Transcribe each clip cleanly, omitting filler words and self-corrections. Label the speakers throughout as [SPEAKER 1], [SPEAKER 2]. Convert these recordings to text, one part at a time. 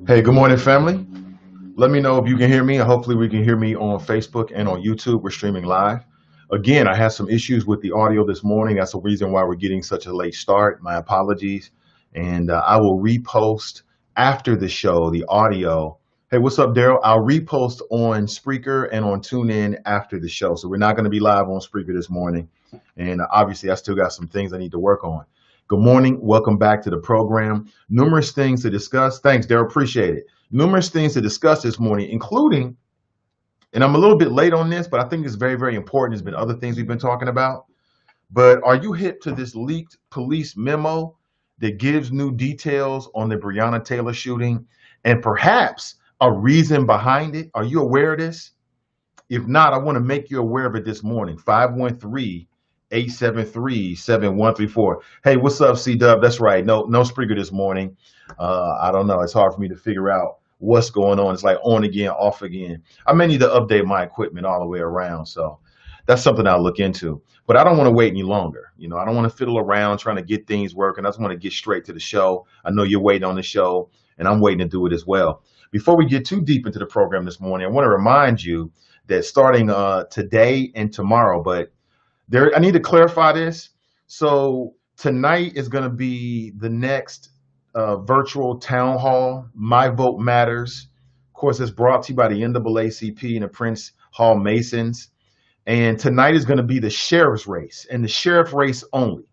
[SPEAKER 1] Hey, good morning, family. Let me know if you can hear me. Hopefully, we can hear me on Facebook and on YouTube. We're streaming live. Again, I had some issues with the audio this morning. That's the reason why we're getting such a late start. My apologies. And I will repost after the show the audio. Hey, what's up, Daryl? I'll repost on Spreaker and on TuneIn after the show. So we're not going to be live on Spreaker this morning. And obviously, I still got some things I need to work on. Good morning. Welcome back to the program. Numerous things to discuss. Thanks, Daryl. Appreciate it. Numerous things to discuss this morning, including, and I'm a little bit late on this, but I think it's very, very important. There's been other things we've been talking about. But are you hip to this leaked police memo that gives new details on the Breonna Taylor shooting and perhaps a reason behind it? Are you aware of this? If not, I want to make you aware of it this morning. 513-873-7134. Hey, what's up, C-Dub? That's right. No Spreaker this morning. I don't know. It's hard for me to figure out what's going on. It's like on again, off again. I may need to update my equipment all the way around. So that's something I'll look into. But I don't want to wait any longer. I don't want to fiddle around trying to get things working. I just want to get straight to the show. I know you're waiting on the show, and I'm waiting to do it as well. Before we get too deep into the program this morning, I want to remind you that starting today and tomorrow, but I need to clarify this. So tonight is going to be the next virtual town hall. My Vote Matters. Of course, it's brought to you by the NAACP and the Prince Hall Masons. And tonight is going to be the sheriff's race and the sheriff race only.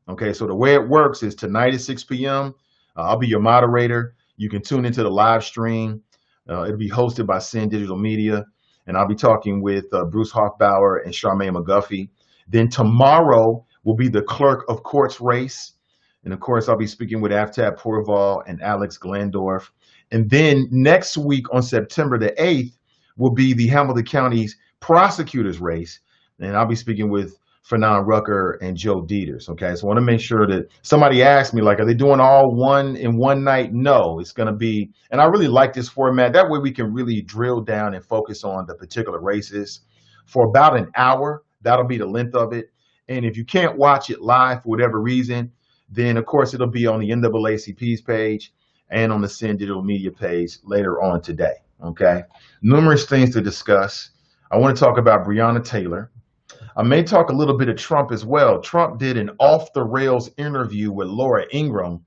[SPEAKER 1] Okay, so the way it works is tonight at 6 p.m. I'll be your moderator. You can tune into the live stream. It'll be hosted by Sin Digital Media. And I'll be talking with Bruce Hoffbauer and Charmaine McGuffey. Then tomorrow will be the clerk of courts race. And of course, I'll be speaking with Aftab Pourval and Alex Glandorf. And then next week on September the 8th will be the Hamilton County's prosecutor's race. And I'll be speaking with Fernand Rucker and Joe Dieters. Okay, so I want to make sure that somebody asked me, like, are they doing all one in one night? No, it's going to be, and I really like this format. That way we can really drill down and focus on the particular races for about an hour. That'll be the length of it. And if you can't watch it live for whatever reason, then of course it'll be on the NAACP's page and on the Sin Digital Media page later on today. Okay, numerous things to discuss. I want to talk about Breonna Taylor. I may talk a little bit of Trump as well. Trump did an off-the-rails interview with Laura Ingraham,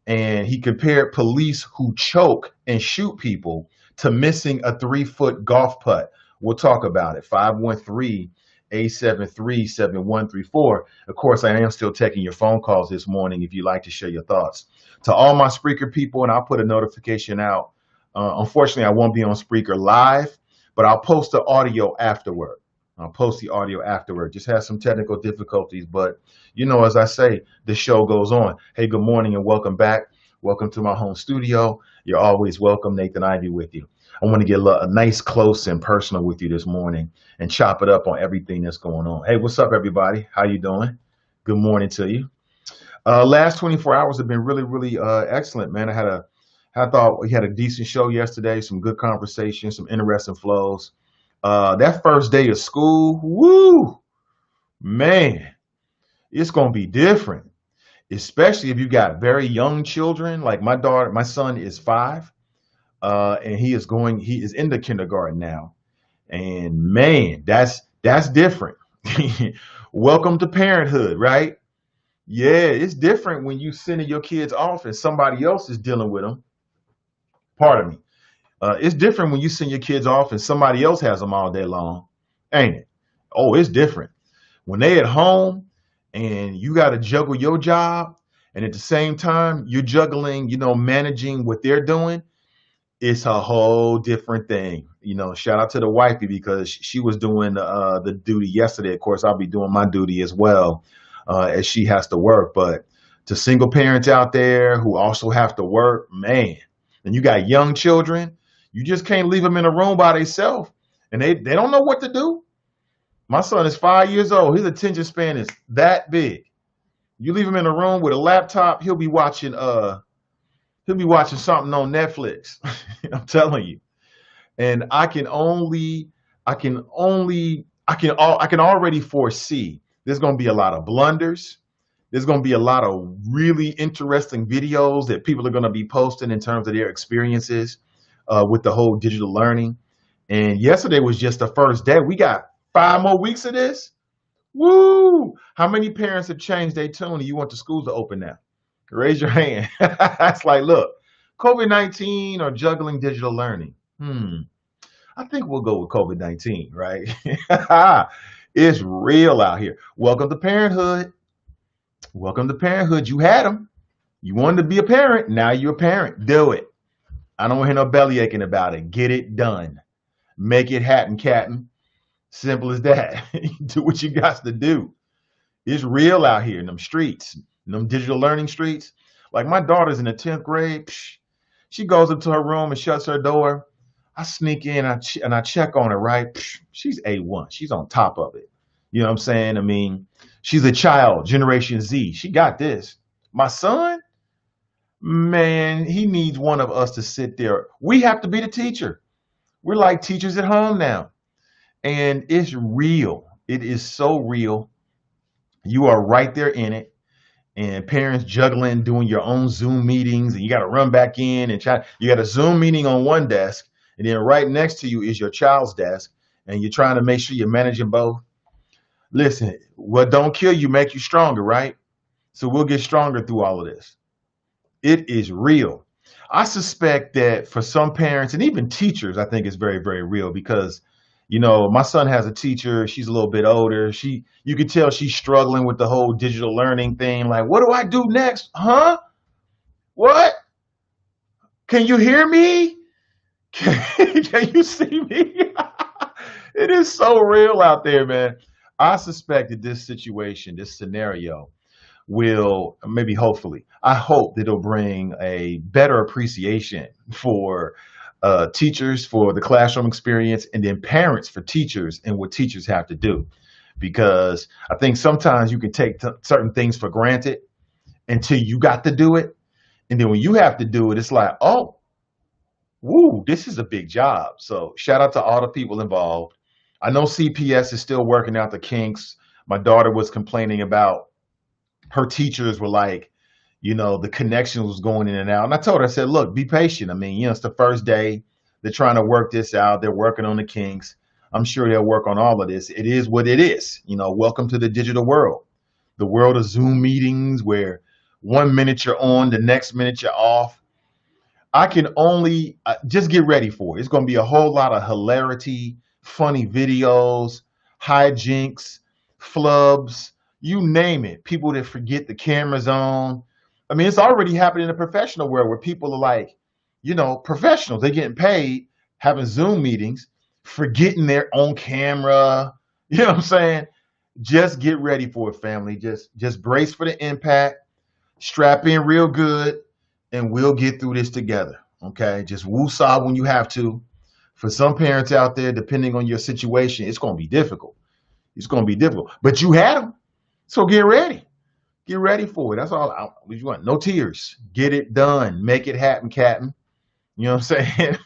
[SPEAKER 1] and he compared police who choke and shoot people to missing a 3-foot golf putt. We'll talk about it. 513-873-7134. Of course, I am still taking your phone calls this morning if you'd like to share your thoughts. To all my Spreaker people, and I'll put a notification out. Unfortunately, I won't be on Spreaker live, but I'll post the audio afterward. Just had some technical difficulties, but as I say, the show goes on. Hey, good morning and welcome back. Welcome to my home studio. You're always welcome. Nathan Ivey with you. I want to get a nice, close, and personal with you this morning and chop it up on everything that's going on. Hey, what's up, everybody? How you doing? Good morning to you. Last 24 hours have been really, really excellent, man. I thought we had a decent show yesterday, some good conversation, some interesting flows. That first day of school, woo, man, it's going to be different, especially if you got very young children. Like my son is 5, and he is in the kindergarten now. And man, that's different. Welcome to parenthood, right? Yeah, it's different when you sending your kids off and somebody else is dealing with them. Pardon me. It's different when you send your kids off and somebody else has them all day long, ain't it? Oh, it's different. When they at home and you got to juggle your job and at the same time you're juggling, managing what they're doing, it's a whole different thing. Shout out to the wifey because she was doing the duty yesterday. Of course, I'll be doing my duty as well as she has to work. But to single parents out there who also have to work, man, and you got young children, you just can't leave them in a room by themselves, and they don't know what to do. My son is 5 years old. His attention span is that big. You leave him in a room with a laptop, he'll be watching something on Netflix. I'm telling you. And I can already foresee there's going to be a lot of blunders. There's going to be a lot of really interesting videos that people are going to be posting in terms of their experiences with the whole digital learning. And yesterday was just the first day. We got 5 more weeks of this. Woo! How many parents have changed their tune and you want the schools to open now? Raise your hand. It's like, look, COVID-19 or juggling digital learning? I think we'll go with COVID-19, right? It's real out here. Welcome to parenthood. Welcome to parenthood. You had them. You wanted to be a parent. Now you're a parent. Do it. I don't want to hear no belly aching about it. Get it done. Make it happen, Captain. Simple as that. Do what you got to do. It's real out here in them streets, in them digital learning streets. Like my daughter's in the 10th grade. She goes into her room and shuts her door. I sneak in and I check on her, right? She's A1. She's on top of it. You know what I'm saying? I mean, she's a child, Generation Z. She got this. My son, man, he needs one of us to sit there. We have to be the teacher. We're like teachers at home now. And it's real. It is so real. You are right there in it. And parents juggling, doing your own Zoom meetings, and you got to run back in and try. You got a Zoom meeting on one desk, and then right next to you is your child's desk, and you're trying to make sure you're managing both. Listen, what don't kill you make you stronger, right? So we'll get stronger through all of this. It is real. I suspect that for some parents and even teachers, I think it's very, very real because, you know, my son has a teacher. She's a little bit older. You can tell she's struggling with the whole digital learning thing. Like, what do I do next? Huh? What? Can you hear me? Can you see me? It is so real out there, man. I suspect that this situation, this scenario, will maybe, hopefully, I hope that it'll bring a better appreciation for teachers, for the classroom experience, and then parents for teachers and what teachers have to do. Because I think sometimes you can take certain things for granted until you got to do it. And then when you have to do it, it's like, oh, woo, this is a big job. So shout out to all the people involved. I know CPS is still working out the kinks. My daughter was complaining about her teachers were like, you know, the connection was going in and out. And I told her, I said, look, be patient. I mean, you know, it's the first day. They're trying to work this out. They're working on the kinks. I'm sure they'll work on all of this. It is what it is. You know, welcome to the digital world, the world of Zoom meetings where 1 minute you're on, the next minute you're off. I can only just get ready for it. It's going to be a whole lot of hilarity, funny videos, hijinks, flubs, you name it. People that forget the camera's on. I mean, it's already happening in the professional world where people are like, you know, professionals, they're getting paid, having Zoom meetings, forgetting their own camera. You know what I'm saying? Just get ready for it, family. Just brace for the impact, strap in real good, and we'll get through this together. Okay? Just woo-saw when you have to. For some parents out there, depending on your situation, it's going to be difficult. It's going to be difficult. But you had them. So get ready. Get ready for it. That's all you want. No tears. Get it done. Make it happen, Captain. You know what I'm saying?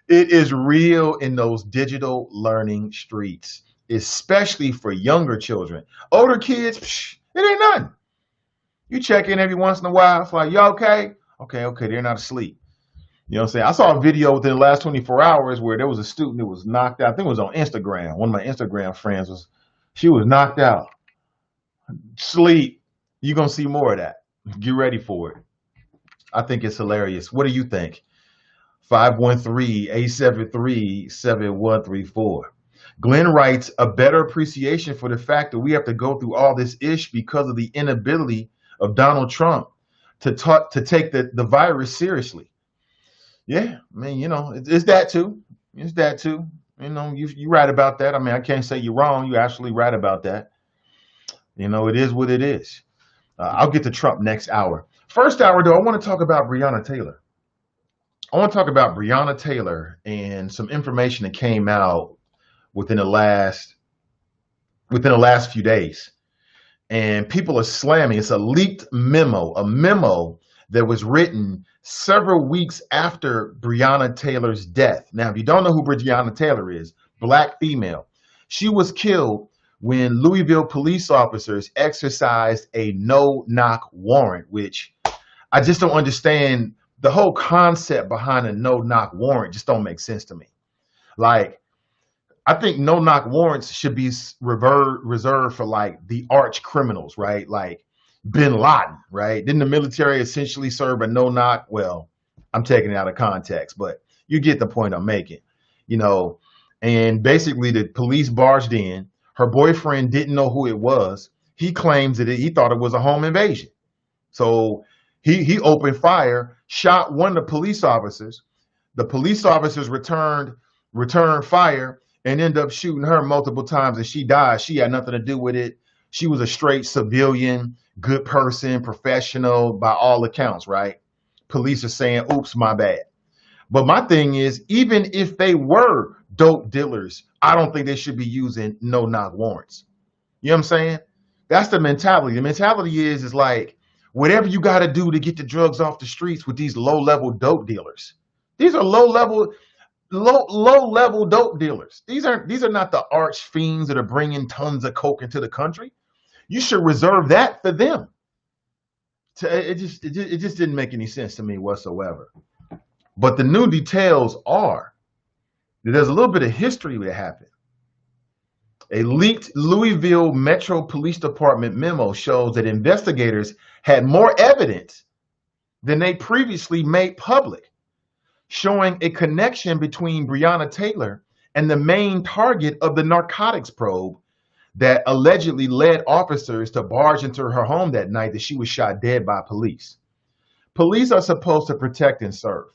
[SPEAKER 1] It is real in those digital learning streets, especially for younger children. Older kids, it ain't nothing. You check in every once in a while. It's like, you okay? Okay. They're not asleep. You know what I'm saying? I saw a video within the last 24 hours where there was a student that was knocked out. I think it was on Instagram. One of my Instagram friends she was knocked out. Sleep. You're going to see more of that. Get ready for it. I think it's hilarious. What do you think? 513-873-7134. Glenn writes, a better appreciation for the fact that we have to go through all this ish because of the inability of Donald Trump to take the virus seriously. Yeah, I mean, you know, it's that too. It's that too. You know, you're right about that. I mean, I can't say you're wrong. You're absolutely right about that. You know, it is what it is. I'll get to Trump next hour. First hour, though, I want to talk about Breonna Taylor. I want to talk about Breonna Taylor and some information that came out within the last few days. And people are slamming. It's a leaked memo, a memo that was written several weeks after Breonna Taylor's death. Now, if you don't know who Breonna Taylor is, black female. She was killed when Louisville police officers exercised a no-knock warrant, which I just don't understand. The whole concept behind a no-knock warrant just don't make sense to me. Like, I think no-knock warrants should be reserved for like the arch criminals, right? Like Bin Laden, right? Didn't the military essentially serve a no-knock? Well, I'm taking it out of context, but you get the point I'm making, you know. And basically, the police barged in. Her boyfriend didn't know who it was. He claims that he thought it was a home invasion. So he opened fire, shot one of the police officers. The police officers returned fire and ended up shooting her multiple times, and she died. She had nothing to do with it. She was a straight civilian, good person, professional by all accounts, right? Police are saying, oops, my bad. But my thing is, even if they were dope dealers, I don't think they should be using no-knock warrants. You know what I'm saying? That's the mentality. The mentality is like, whatever you got to do to get the drugs off the streets with these low-level dope dealers. These are low-level dope dealers. These are not the arch fiends that are bringing tons of coke into the country. You should reserve that for them. It just didn't make any sense to me whatsoever. But the new details are that there's a little bit of history that happened. A leaked Louisville Metro Police Department memo shows that investigators had more evidence than they previously made public, showing a connection between Breonna Taylor and the main target of the narcotics probe that allegedly led officers to barge into her home that night that she was shot dead by police. Police are supposed to protect and serve,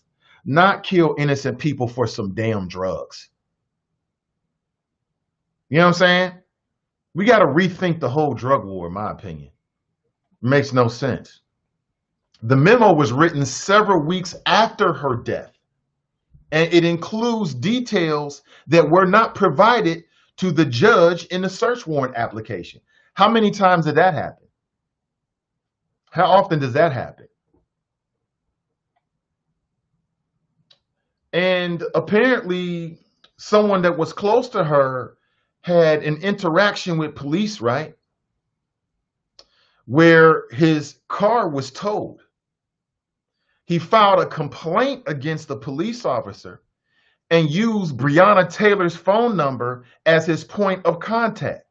[SPEAKER 1] not kill innocent people for some damn drugs. You know what I'm saying? We got to rethink the whole drug war, in my opinion. It makes no sense. The memo was written several weeks after her death, and it includes details that were not provided to the judge in the search warrant application. How many times did that happen? How often does that happen? And apparently, someone that was close to her had an interaction with police, right? Where his car was towed. He filed a complaint against the police officer and used Breonna Taylor's phone number as his point of contact.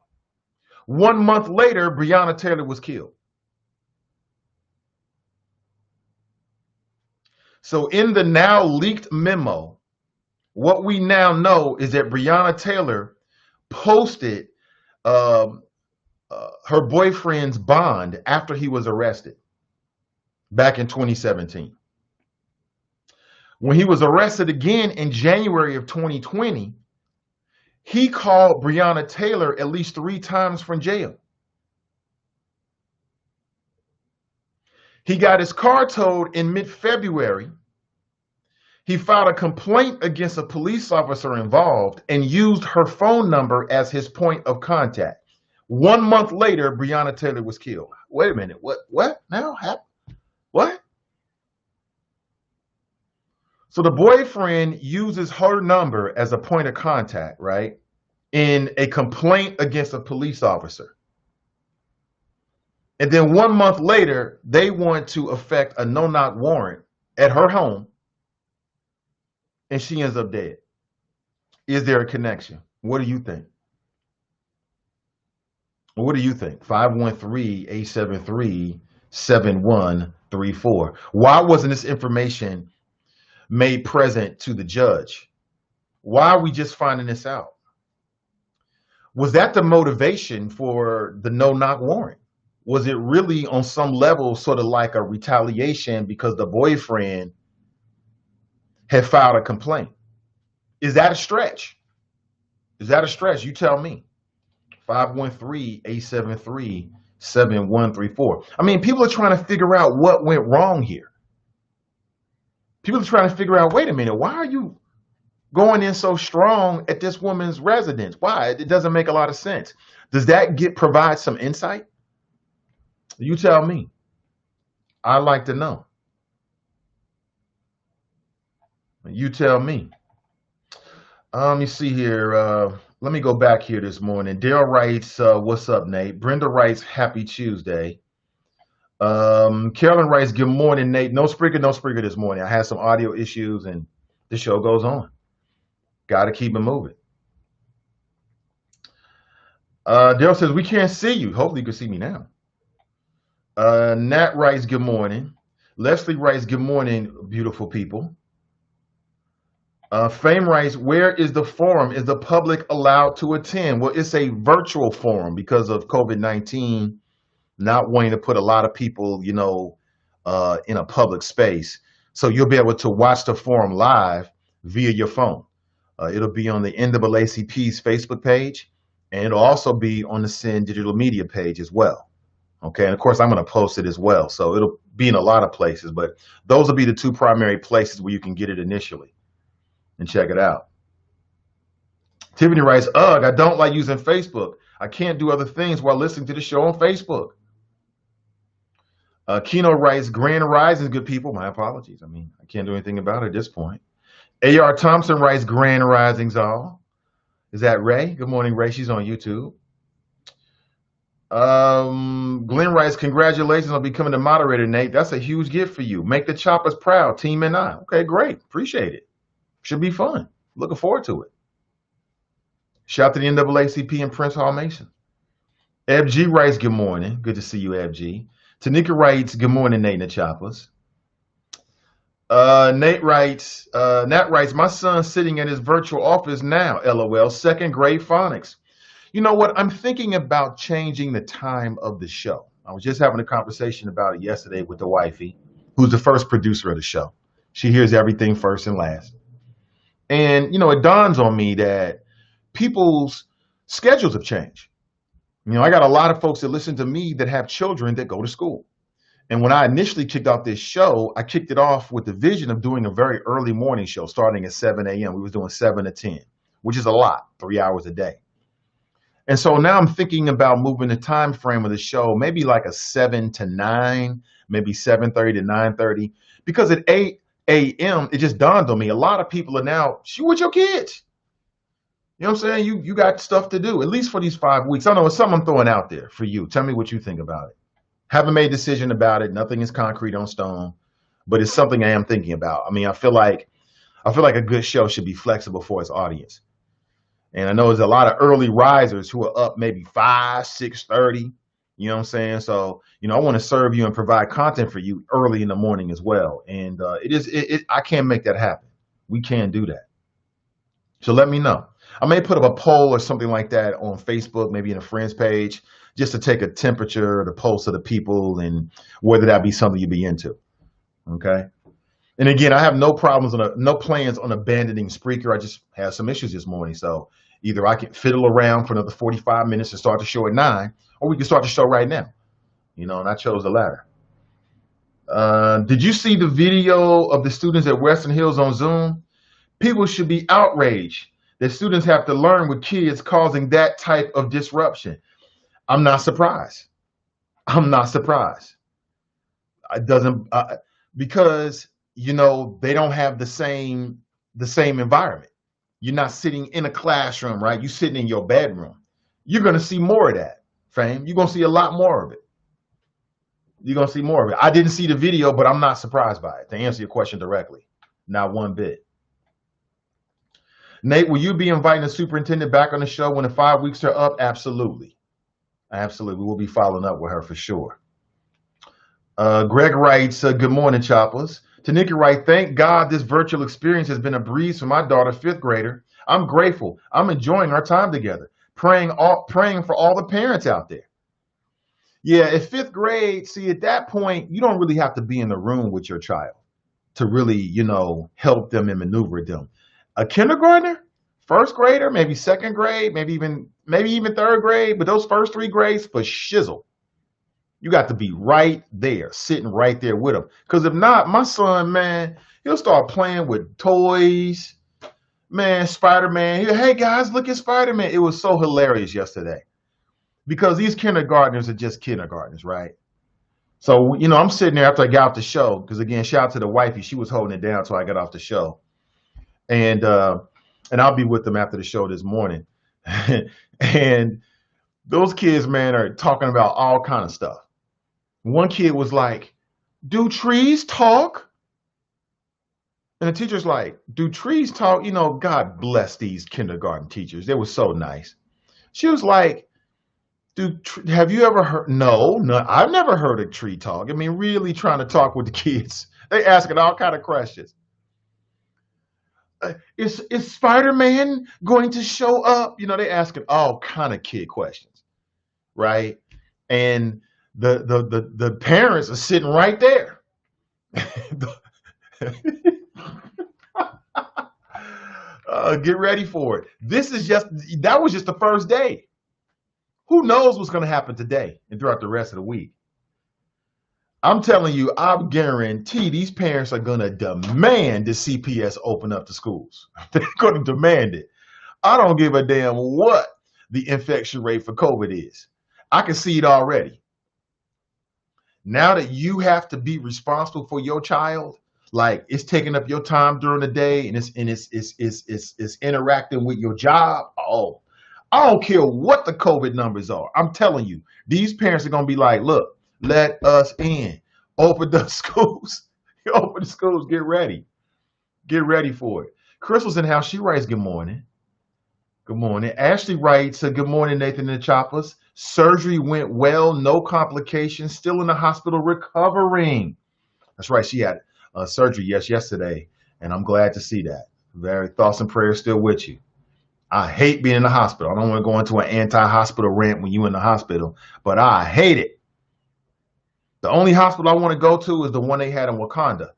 [SPEAKER 1] 1 month later, Breonna Taylor was killed. So in the now leaked memo, what we now know is that Breonna Taylor posted her boyfriend's bond after he was arrested back in 2017. When he was arrested again in January of 2020, he called Breonna Taylor at least 3 times from jail. He got his car towed in mid-February. He filed a complaint against a police officer involved and used her phone number as his point of contact. 1 month later, Breonna Taylor was killed. Wait a minute. What now? What? So the boyfriend uses her number as a point of contact, right? In a complaint against a police officer. And then 1 month later, they want to effect a no-knock warrant at her home, and she ends up dead. Is there a connection? What do you think? What do you think? 513-873-7134. Why wasn't this information made present to the judge? Why are we just finding this out? Was that the motivation for the no-knock warrant? Was it really on some level sort of like a retaliation because the boyfriend had filed a complaint? Is that a stretch? Is that a stretch? You tell me. 513-873-7134. I mean, people are trying to figure out what went wrong here. People are trying to figure out, wait a minute, why are you going in so strong at this woman's residence? Why? It doesn't make a lot of sense. Does that provide some insight? You tell me. I'd like to know. You tell me. Let me see here. Let me go back here this morning. Daryl writes, what's up, Nate? Brenda writes, happy Tuesday. Carolyn writes, good morning, Nate. No Spreaker this morning. I had some audio issues and the show goes on. Got to keep it moving. Daryl says, we can't see you. Hopefully you can see me now. Nat writes, good morning. Leslie writes, good morning, beautiful people. Fame writes, where is the forum? Is the public allowed to attend? Well, it's a virtual forum because of COVID-19 not wanting to put a lot of people, in a public space. So you'll be able to watch the forum live via your phone. It'll be on the NAACP's Facebook page, and it'll also be on the Sin Digital Media page as well. Okay, and of course, I'm going to post it as well. So it'll be in a lot of places, but those will be the two primary places where you can get it initially and check it out. Tiffany writes, ugh, I don't like using Facebook. I can't do other things while listening to the show on Facebook. Keno writes, Grand Rising, good people. My apologies. I can't do anything about it at this point. A.R. Thompson writes, Grand Risings all. Is that Ray? Good morning, Ray. She's on YouTube. Glenn writes, congratulations on becoming the moderator, Nate. That's a huge gift for you. Make the choppers proud, Team and I. Okay, great. Appreciate it. Should be fun. Looking forward to it. Shout out to the NAACP and Prince Hall Mason. Eb G writes, good morning. Good to see you, Eb G. Tanika writes, good morning, Nate and the Choppers. Nat writes, my son's sitting in his virtual office now, LOL, second grade phonics. You know what? I'm thinking about changing the time of the show. I was just having a conversation about it yesterday with the wifey, who's the first producer of the show. She hears everything first and last. And, it dawns on me that people's schedules have changed. I got a lot of folks that listen to me that have children that go to school. And when I initially kicked off this show, I kicked it off with the vision of doing a very early morning show starting at 7 a.m. We was doing 7 to 10, which is a lot, 3 hours a day. And so now I'm thinking about moving the time frame of the show, maybe like a 7 to 9, maybe 7:30 to 9:30, because at 8 a.m., it just dawned on me, a lot of people are now, you with your kids. You know what I'm saying? You got stuff to do, at least for these 5 weeks. I don't know, it's something I'm throwing out there for you. Tell me what you think about it. Haven't made a decision about it. Nothing is concrete on stone, but it's something I am thinking about. I feel like a good show should be flexible for its audience. And I know there's a lot of early risers who are up maybe 5, 6:30. You know what I'm saying? So, I want to serve you and provide content for you early in the morning as well. And I can't make that happen. We can't do that. So let me know. I may put up a poll or something like that on Facebook, maybe in a friend's page, just to take a temperature, the pulse of the people, and whether that be something you'd be into. Okay. And again, I have no plans on abandoning Spreaker. I just had some issues this morning. So either I can fiddle around for another 45 minutes and start the show at 9, or we can start the show right now. And I chose the latter. Did you see the video of the students at Western Hills on Zoom? People should be outraged that students have to learn with kids causing that type of disruption. I'm not surprised. It doesn't, because, they don't have the same environment. You're not sitting in a classroom, right? You're sitting in your bedroom. You're going to see more of that, fam. You're going to see a lot more of it. I didn't see the video, but I'm not surprised by it, to answer your question directly. Not one bit. Nate, will you be inviting the superintendent back on the show when the 5 weeks are up? Absolutely. We'll be following up with her for sure. Greg writes, good morning, Choppers. Tanika writes, thank God this virtual experience has been a breeze for my daughter, 5th grader. I'm grateful. I'm enjoying our time together. Praying for all the parents out there. Yeah, at 5th grade, see, at that point, you don't really have to be in the room with your child to really, help them and maneuver them. A kindergartner, 1st grader, maybe 2nd grade, maybe even 3rd grade, but those first 3 grades for shizzle. You got to be right there, sitting right there with them. Because if not, my son, man, he'll start playing with toys. Man, Spider-Man. Hey, guys, look at Spider-Man. It was so hilarious yesterday. Because these kindergartners are just kindergartners, right? So, I'm sitting there after I got off the show. Because, again, shout out to the wifey. She was holding it down until I got off the show. And I'll be with them after the show this morning. And those kids, man, are talking about all kind of stuff. One kid was like, "Do trees talk?" And the teacher's like, "Do trees talk?" You know, God bless these kindergarten teachers. They were so nice. She was like, have you ever heard? No, no, I've never heard a tree talk. I mean, really trying to talk with the kids. They asking all kind of questions. Is Spider-Man going to show up? You know, they asking all kind of kid questions, right? And the parents are sitting right there. Get ready for it. That was just the first day. Who knows what's going to happen today and throughout the rest of the week? I'm telling you, I guarantee these parents are going to demand the CPS open up the schools. They're going to demand it. I don't give a damn what the infection rate for COVID is. I can see it already. Now that you have to be responsible for your child, like it's taking up your time during the day and it's interacting with your job. Oh, I don't care what the COVID numbers are. I'm telling you, these parents are going to be like, look, let us in. Open the schools. Open the schools. Get ready. Get ready for it. Crystal's in the house. She writes, good morning. Good morning. Ashley writes, good morning, Nathan and the Choppers. Surgery went well. No complications. Still in the hospital recovering. That's right. She had surgery yesterday. And I'm glad to see that. Very thoughts and prayers still with you. I hate being in the hospital. I don't want to go into an anti-hospital rant when you're in the hospital, but I hate it. The only hospital I want to go to is the one they had in Wakanda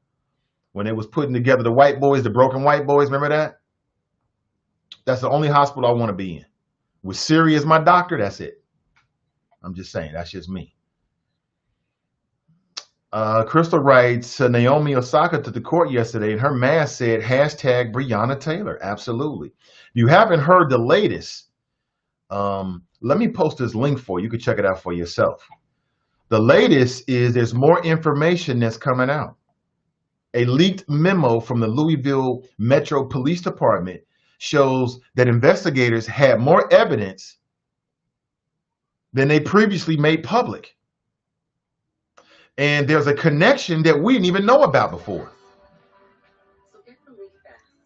[SPEAKER 1] when they was putting together the white boys, the broken white boys. Remember that? That's the only hospital I want to be in. With Siri as my doctor, that's it. I'm just saying, that's just me. Crystal writes, Naomi Osaka to the court yesterday, and her mask said hashtag Breonna Taylor. Absolutely. If you haven't heard the latest, let me post this link for you. You can check it out for yourself. The latest is there's more information that's coming out. A leaked memo from the Louisville Metro Police Department shows that investigators had more evidence than they previously made public. And there's a connection that we didn't even know about before.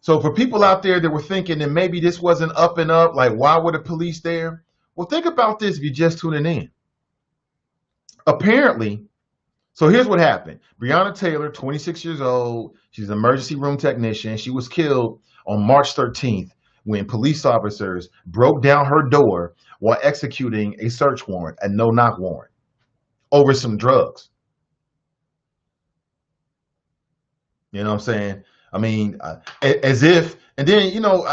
[SPEAKER 1] So for people out there that were thinking that maybe this wasn't up and up, like why were the police there? Well, think about this if you're just tuning in. Apparently, so here's what happened. Breonna Taylor, 26 years old, she's an emergency room technician. She was killed on March 13th when police officers broke down her door while executing a search warrant, a no-knock warrant, over some drugs. You know what I'm saying? I mean, as if, and then, you know,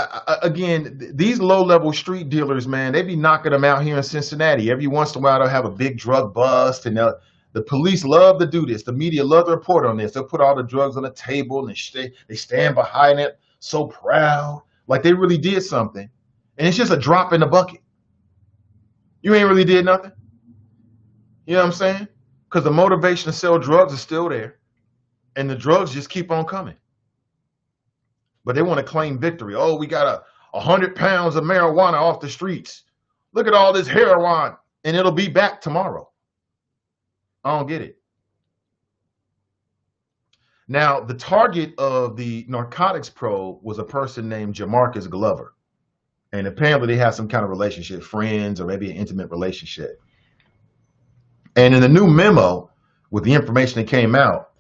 [SPEAKER 1] again, these low-level street dealers, man, they be knocking them out here in Cincinnati. Every once in a while, they'll have a big drug bust, and the police love to do this. The media love to report on this. They'll put all the drugs on the table, and they stand behind it so proud, like they really did something. And it's just a drop in the bucket. You ain't really did nothing. You know what I'm saying? Because the motivation to sell drugs is still there, and the drugs just keep on coming. But they want to claim victory. Oh, we got 100 pounds of marijuana off the streets. Look at all this heroin, and it'll be back tomorrow. I don't get it. Now, the target of the narcotics probe was a person named Jamarcus Glover. And apparently they have some kind of relationship, friends, or maybe an intimate relationship. And in the new memo, with the information that came out,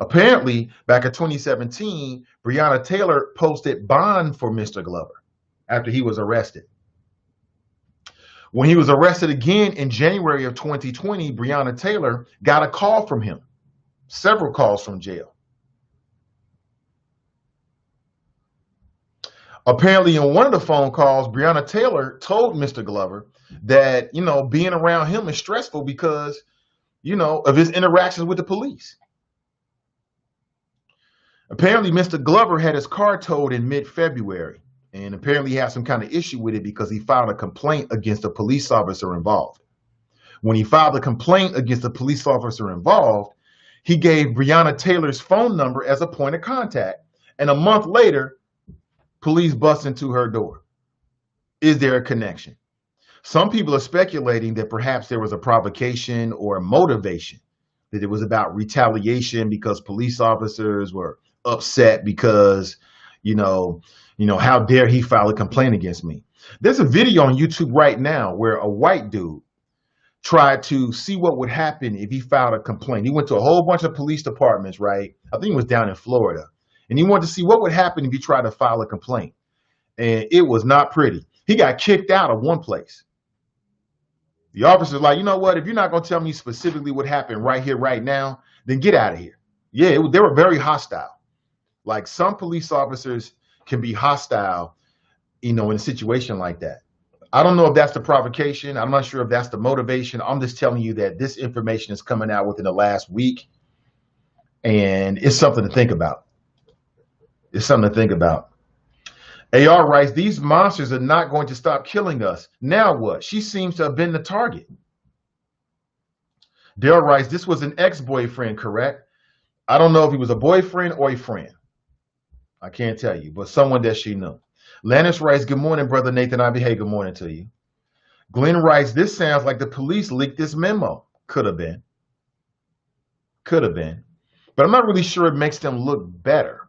[SPEAKER 1] apparently, back in 2017, Breonna Taylor posted bond for Mr. Glover after he was arrested. When he was arrested again in January of 2020, Breonna Taylor got a call from him, several calls from jail. Apparently, in one of the phone calls, Breonna Taylor told Mr. Glover that, you know, being around him is stressful because, you know, of his interactions with the police. Apparently, Mr. Glover had his car towed in mid-February, and apparently he had some kind of issue with it because he filed a complaint against a police officer involved. When he filed a complaint against the police officer involved, he gave Breonna Taylor's phone number as a point of contact, and a month later, police bust into her door. Is there a connection? Some people are speculating that perhaps there was a provocation or a motivation, that it was about retaliation because police officers were upset because, you know, how dare he file a complaint against me? There's a video on YouTube right now where a white dude tried to see what would happen if he filed a complaint. He went to a whole bunch of police departments, right? I think it was down in Florida. And he wanted to see what would happen if he tried to file a complaint. And it was not pretty. He got kicked out of one place. The officer's like, you know what? If you're not going to tell me specifically what happened right here, right now, then get out of here. Yeah, they were very hostile. Like, some police officers can be hostile, in a situation like that. I don't know if that's the provocation. I'm not sure if that's the motivation. I'm just telling you that this information is coming out within the last week, and it's something to think about. It's something to think about. AR writes, these monsters are not going to stop killing us. Now what? She seems to have been the target. Daryl writes, this was an ex-boyfriend, correct? I don't know if he was a boyfriend or a friend. I can't tell you, but someone that she knew. Lannis writes, good morning, brother Nathan Ivey. Hey, good morning to you. Glenn writes, this sounds like the police leaked this memo. Could have been. Could have been. But I'm not really sure it makes them look better.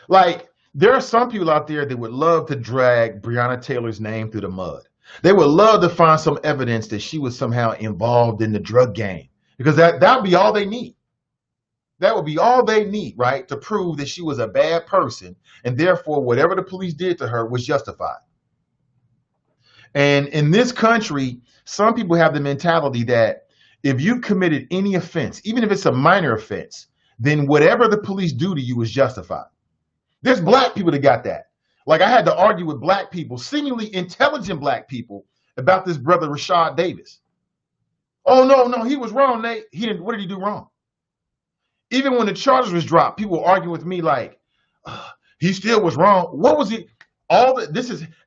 [SPEAKER 1] Like, there are some people out there that would love to drag Breonna Taylor's name through the mud. They would love to find some evidence that she was somehow involved in the drug game, because that would be all they need. That would be all they need, right, to prove that she was a bad person, and therefore whatever the police did to her was justified. And in this country, some people have the mentality that if you committed any offense, even if it's a minor offense, then whatever the police do to you is justified. There's black people that got that. Like, I had to argue with black people, seemingly intelligent black people, about this brother Rashad Davis. Oh, no, he was wrong, Nate. What did he do wrong? Even when the charges was dropped, people were arguing with me like, he still was wrong. What was it?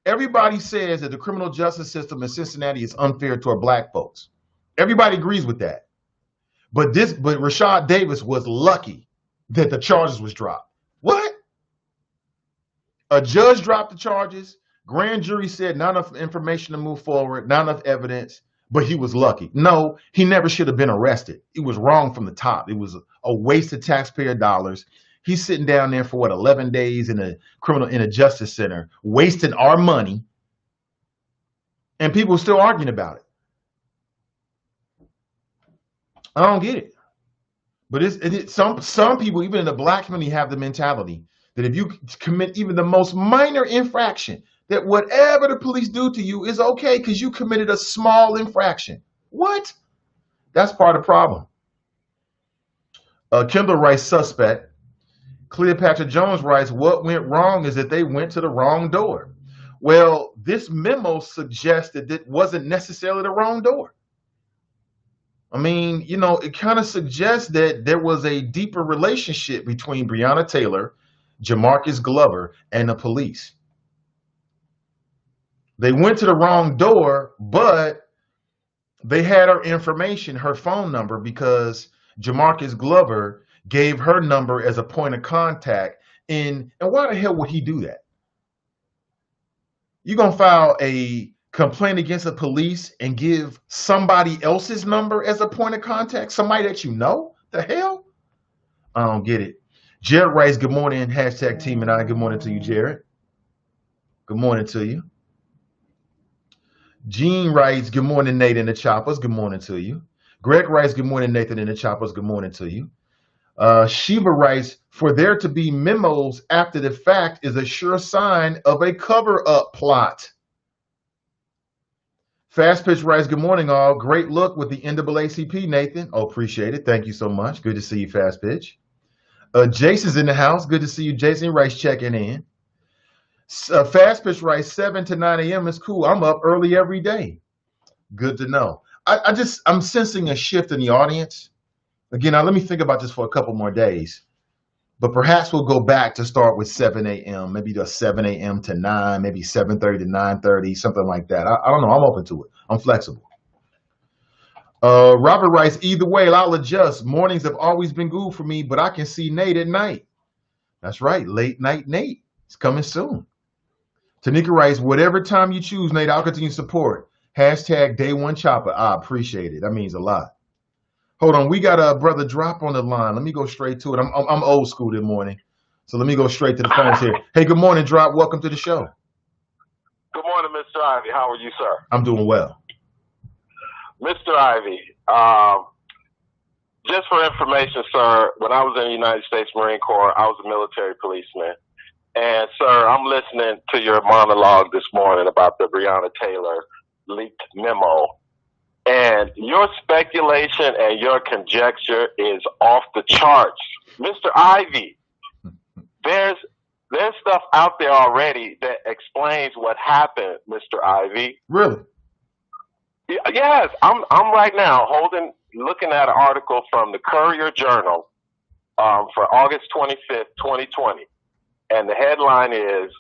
[SPEAKER 1] Everybody says that the criminal justice system in Cincinnati is unfair toward black folks. Everybody agrees with that. But Rashad Davis was lucky that the charges was dropped. What? A judge dropped the charges. Grand jury said not enough information to move forward, not enough evidence, but he was lucky. No, he never should have been arrested. It was wrong from the top. It was a waste of taxpayer dollars. He's sitting down there for 11 days in a justice center, wasting our money, and people are still arguing about it. I don't get it. But some people, even in the black community, have the mentality that if you commit even the most minor infraction, that whatever the police do to you is okay because you committed a small infraction. What? That's part of the problem. Kendall writes, suspect. Cleopatra Jones writes, what went wrong is that they went to the wrong door. Well, this memo suggests that it wasn't necessarily the wrong door. I mean, it kind of suggests that there was a deeper relationship between Breonna Taylor, Jamarcus Glover, and the police. They went to the wrong door, but they had her information, her phone number, because Jamarcus Glover gave her number as a point of contact. And why the hell would he do that? You're going to file a complaint against the police and give somebody else's number as a point of contact? Somebody that you know? The hell? I don't get it. Jared writes, good morning, hashtag team and I. Good morning to you, Jared. Good morning to you. Gene writes, good morning, Nate and the Choppers. Good morning to you. Greg writes, good morning, Nathan and the Choppers. Good morning to you. Shiva writes, for there to be memos after the fact is a sure sign of a cover-up plot. Fast Pitch writes, good morning, all. Great look with the NAACP, Nathan. Oh, appreciate it. Thank you so much. Good to see you, Fast Pitch. Jason's in the house. Good to see you, Jason. Writes, checking in. Fast Pitch writes, 7 to 9 a.m. is cool. I'm up early every day. Good to know. I'm sensing a shift in the audience. Again, now let me think about this for a couple more days. But perhaps we'll go back to start with 7 a.m., maybe to 7 a.m. to 9, maybe 7:30 to 9:30, something like that. I don't know. I'm open to it. I'm flexible. Robert writes, either way, I'll adjust. Mornings have always been good for me, but I can see Nate at night. That's right. Late night Nate. It's coming soon. Tanika writes, whatever time you choose, Nate, I'll continue to support. Hashtag day one chopper. I appreciate it. That means a lot. Hold on. We got a brother Drop on the line. Let me go straight to it. I'm old school this morning. So let me go straight to the phones here. Hey, good morning, Drop. Welcome to the show.
[SPEAKER 2] Good morning, Mr. Ivey. How are you, sir?
[SPEAKER 1] I'm doing well.
[SPEAKER 2] Mr. Ivey, just for information, sir, when I was in the United States Marine Corps, I was a military policeman. And, sir, I'm listening to your monologue this morning about the Breonna Taylor leaked memo. And your speculation and your conjecture is off the charts. Mr. Ivey, there's stuff out there already that explains what happened, Mr. Ivey.
[SPEAKER 1] Really?
[SPEAKER 2] Yes, I'm right now looking at an article from the Courier Journal for August 25th, 2020. And the headline is,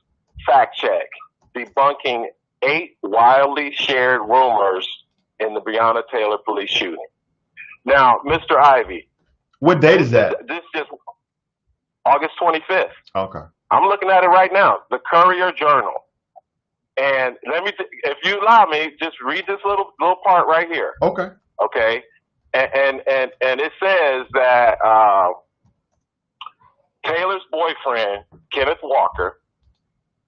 [SPEAKER 2] fact check, debunking 8 wildly shared rumors in the Breonna Taylor police shooting. Now, Mr. Ivey.
[SPEAKER 1] What date is that?
[SPEAKER 2] This just August 25th.
[SPEAKER 1] Okay.
[SPEAKER 2] I'm looking at it right now, the Courier Journal. And if you allow me, just read this little part right here.
[SPEAKER 1] Okay.
[SPEAKER 2] Okay. And it says that Taylor's boyfriend, Kenneth Walker,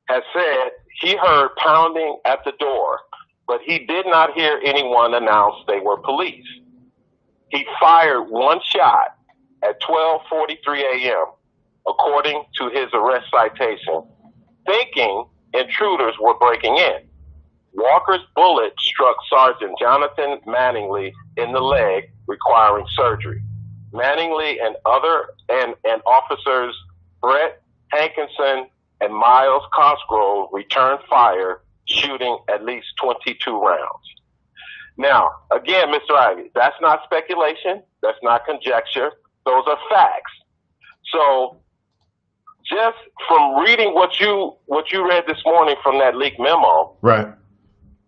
[SPEAKER 2] has said he heard pounding at the door, but he did not hear anyone announce they were police. He fired one shot at 12:43 a.m., according to his arrest citation, thinking intruders were breaking in. Walker's bullet struck Sergeant Jonathan Manningly in the leg, requiring surgery. Manningly and officers Brett Hankinson and Miles Cosgrove returned fire, shooting at least 22 rounds. Now, again, Mr. Ivey, that's not speculation. That's not conjecture. Those are facts. So just from reading what you read this morning from that leaked memo,
[SPEAKER 1] right?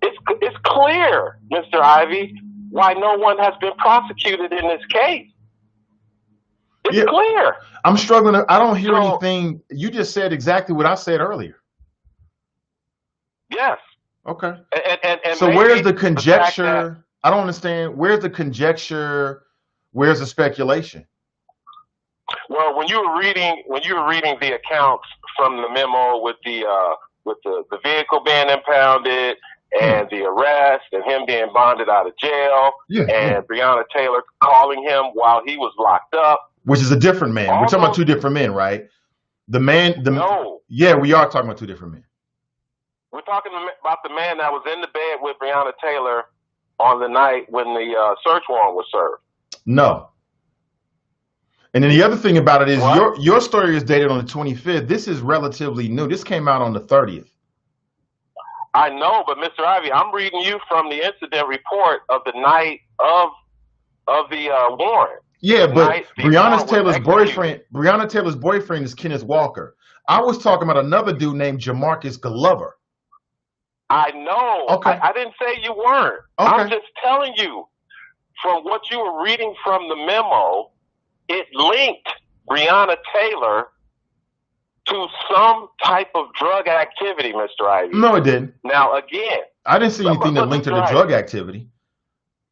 [SPEAKER 2] It's clear, Mr. Ivey, why no one has been prosecuted in this case. It's clear.
[SPEAKER 1] I'm struggling. I don't hear anything. You just said exactly what I said earlier.
[SPEAKER 2] Yes.
[SPEAKER 1] Okay.
[SPEAKER 2] And
[SPEAKER 1] so where's the conjecture? I don't understand. Where's the conjecture? Where's the speculation?
[SPEAKER 2] Well, when you were reading the accounts from the memo with the vehicle being impounded and the arrest and him being bonded out of jail and Breonna Taylor calling him while he was locked up,
[SPEAKER 1] which is a different man. We're talking about two different men, right?
[SPEAKER 2] No.
[SPEAKER 1] Yeah, we are talking about two different men.
[SPEAKER 2] We're talking about the man that was in the bed with Breonna Taylor on the night when the search warrant was served.
[SPEAKER 1] No. And then the other thing about it is your story is dated on the 25th. This is relatively new. This came out on the 30th.
[SPEAKER 2] I know, but Mr. Ivey, I'm reading you from the incident report of the night of the warrant.
[SPEAKER 1] Yeah, but Breonna Taylor's boyfriend is Kenneth Walker. I was talking about another dude named Jamarcus Glover.
[SPEAKER 2] I know.
[SPEAKER 1] Okay.
[SPEAKER 2] I didn't say you weren't.
[SPEAKER 1] Okay.
[SPEAKER 2] I'm just telling you from what you were reading from the memo, it linked Breonna Taylor to some type of drug activity, Mr. Ivey.
[SPEAKER 1] No, it didn't.
[SPEAKER 2] Now, again,
[SPEAKER 1] I didn't see anything that linked her to drug activity.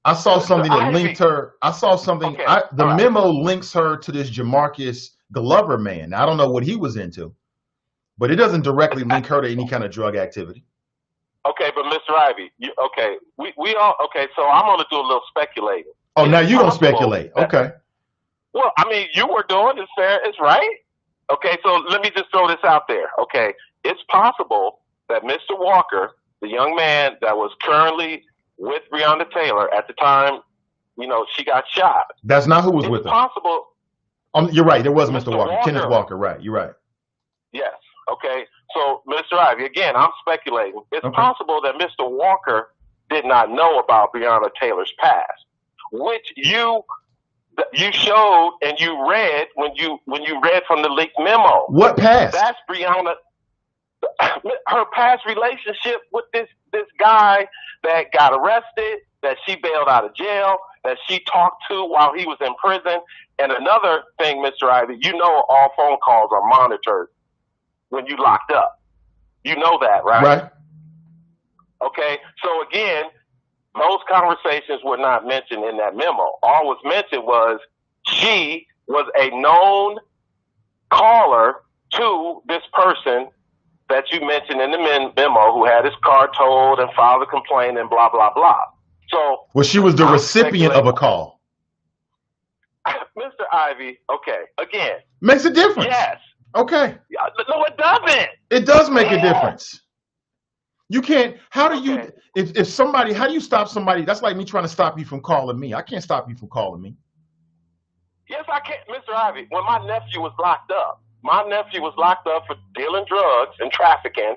[SPEAKER 1] I saw something that linked her. I saw something.
[SPEAKER 2] Okay.
[SPEAKER 1] The memo links her to this Jamarcus Glover man. I don't know what he was into, but it doesn't directly link her to any kind of drug activity.
[SPEAKER 2] Okay, but Mr. Ivey, we all so I'm going to do a little speculating.
[SPEAKER 1] Oh, now you don't speculate. Okay.
[SPEAKER 2] Well, I mean, you were doing this, fair. It's right. Okay, so let me just throw this out there. Okay, it's possible that Mr. Walker, the young man that was currently with Breonna Taylor at the time, she got shot.
[SPEAKER 1] That's not who was with her.
[SPEAKER 2] It's possible.
[SPEAKER 1] You're right. There was Mr. Walker. Kenneth Walker. Right. You're right.
[SPEAKER 2] Yes. Okay. So, Mr. Ivey, again, I'm speculating. It's possible that Mr. Walker did not know about Breonna Taylor's past, which you showed and you read when you read from the leaked memo.
[SPEAKER 1] What past?
[SPEAKER 2] That's Breonna. Her past relationship with this guy that got arrested, that she bailed out of jail, that she talked to while he was in prison. And another thing, Mr. Ivey, all phone calls are monitored when you locked up. You know that, right?
[SPEAKER 1] Right.
[SPEAKER 2] Okay. So again, those conversations were not mentioned in that memo. All was mentioned was she was a known caller to this person that you mentioned in the memo who had his car towed and filed a complaint and blah, blah, blah. So,
[SPEAKER 1] well, she was the recipient of a call.
[SPEAKER 2] Mr. Ivey, okay, again.
[SPEAKER 1] Makes a difference.
[SPEAKER 2] Yes.
[SPEAKER 1] Okay.
[SPEAKER 2] No, it doesn't.
[SPEAKER 1] It does make a difference. You can't, how do you, if somebody, how do you stop somebody? That's like me trying to stop you from calling me. I can't stop you from calling me.
[SPEAKER 2] Yes, I can. Mr. Ivey, when my nephew was locked up for dealing drugs and trafficking.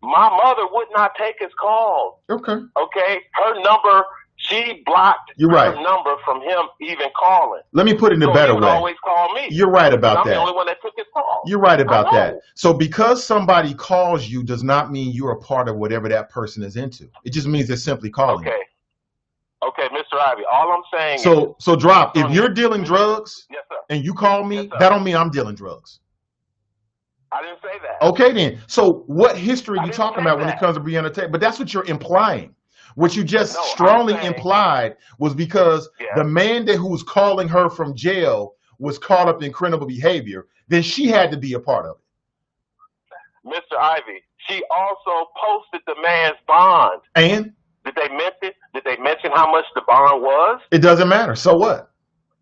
[SPEAKER 2] My mother would not take his calls.
[SPEAKER 1] Okay.
[SPEAKER 2] Okay. Her number, she blocked her number from him even calling.
[SPEAKER 1] Let me put it in a better way.
[SPEAKER 2] He would always call me.
[SPEAKER 1] You're right about that.
[SPEAKER 2] I'm the only one that took his call.
[SPEAKER 1] You're right about that. So because somebody calls you does not mean you're a part of whatever that person is into. It just means they're simply calling you.
[SPEAKER 2] Okay, Mr. Ivey, all I'm saying
[SPEAKER 1] is... So drop, if you're dealing drugs
[SPEAKER 2] yes, sir.
[SPEAKER 1] And you call me, that don't mean I'm dealing drugs.
[SPEAKER 2] I didn't say that.
[SPEAKER 1] Okay, then. So what history are you talking about when it comes to Breonna Taylor? But that's what you're implying. What you just strongly implied was because the man who was calling her from jail was caught up in criminal behavior, then she had to be a part of it.
[SPEAKER 2] Mr. Ivey, she also posted the man's bond.
[SPEAKER 1] And?
[SPEAKER 2] Did they mention how much the bond was?
[SPEAKER 1] It doesn't matter. So what?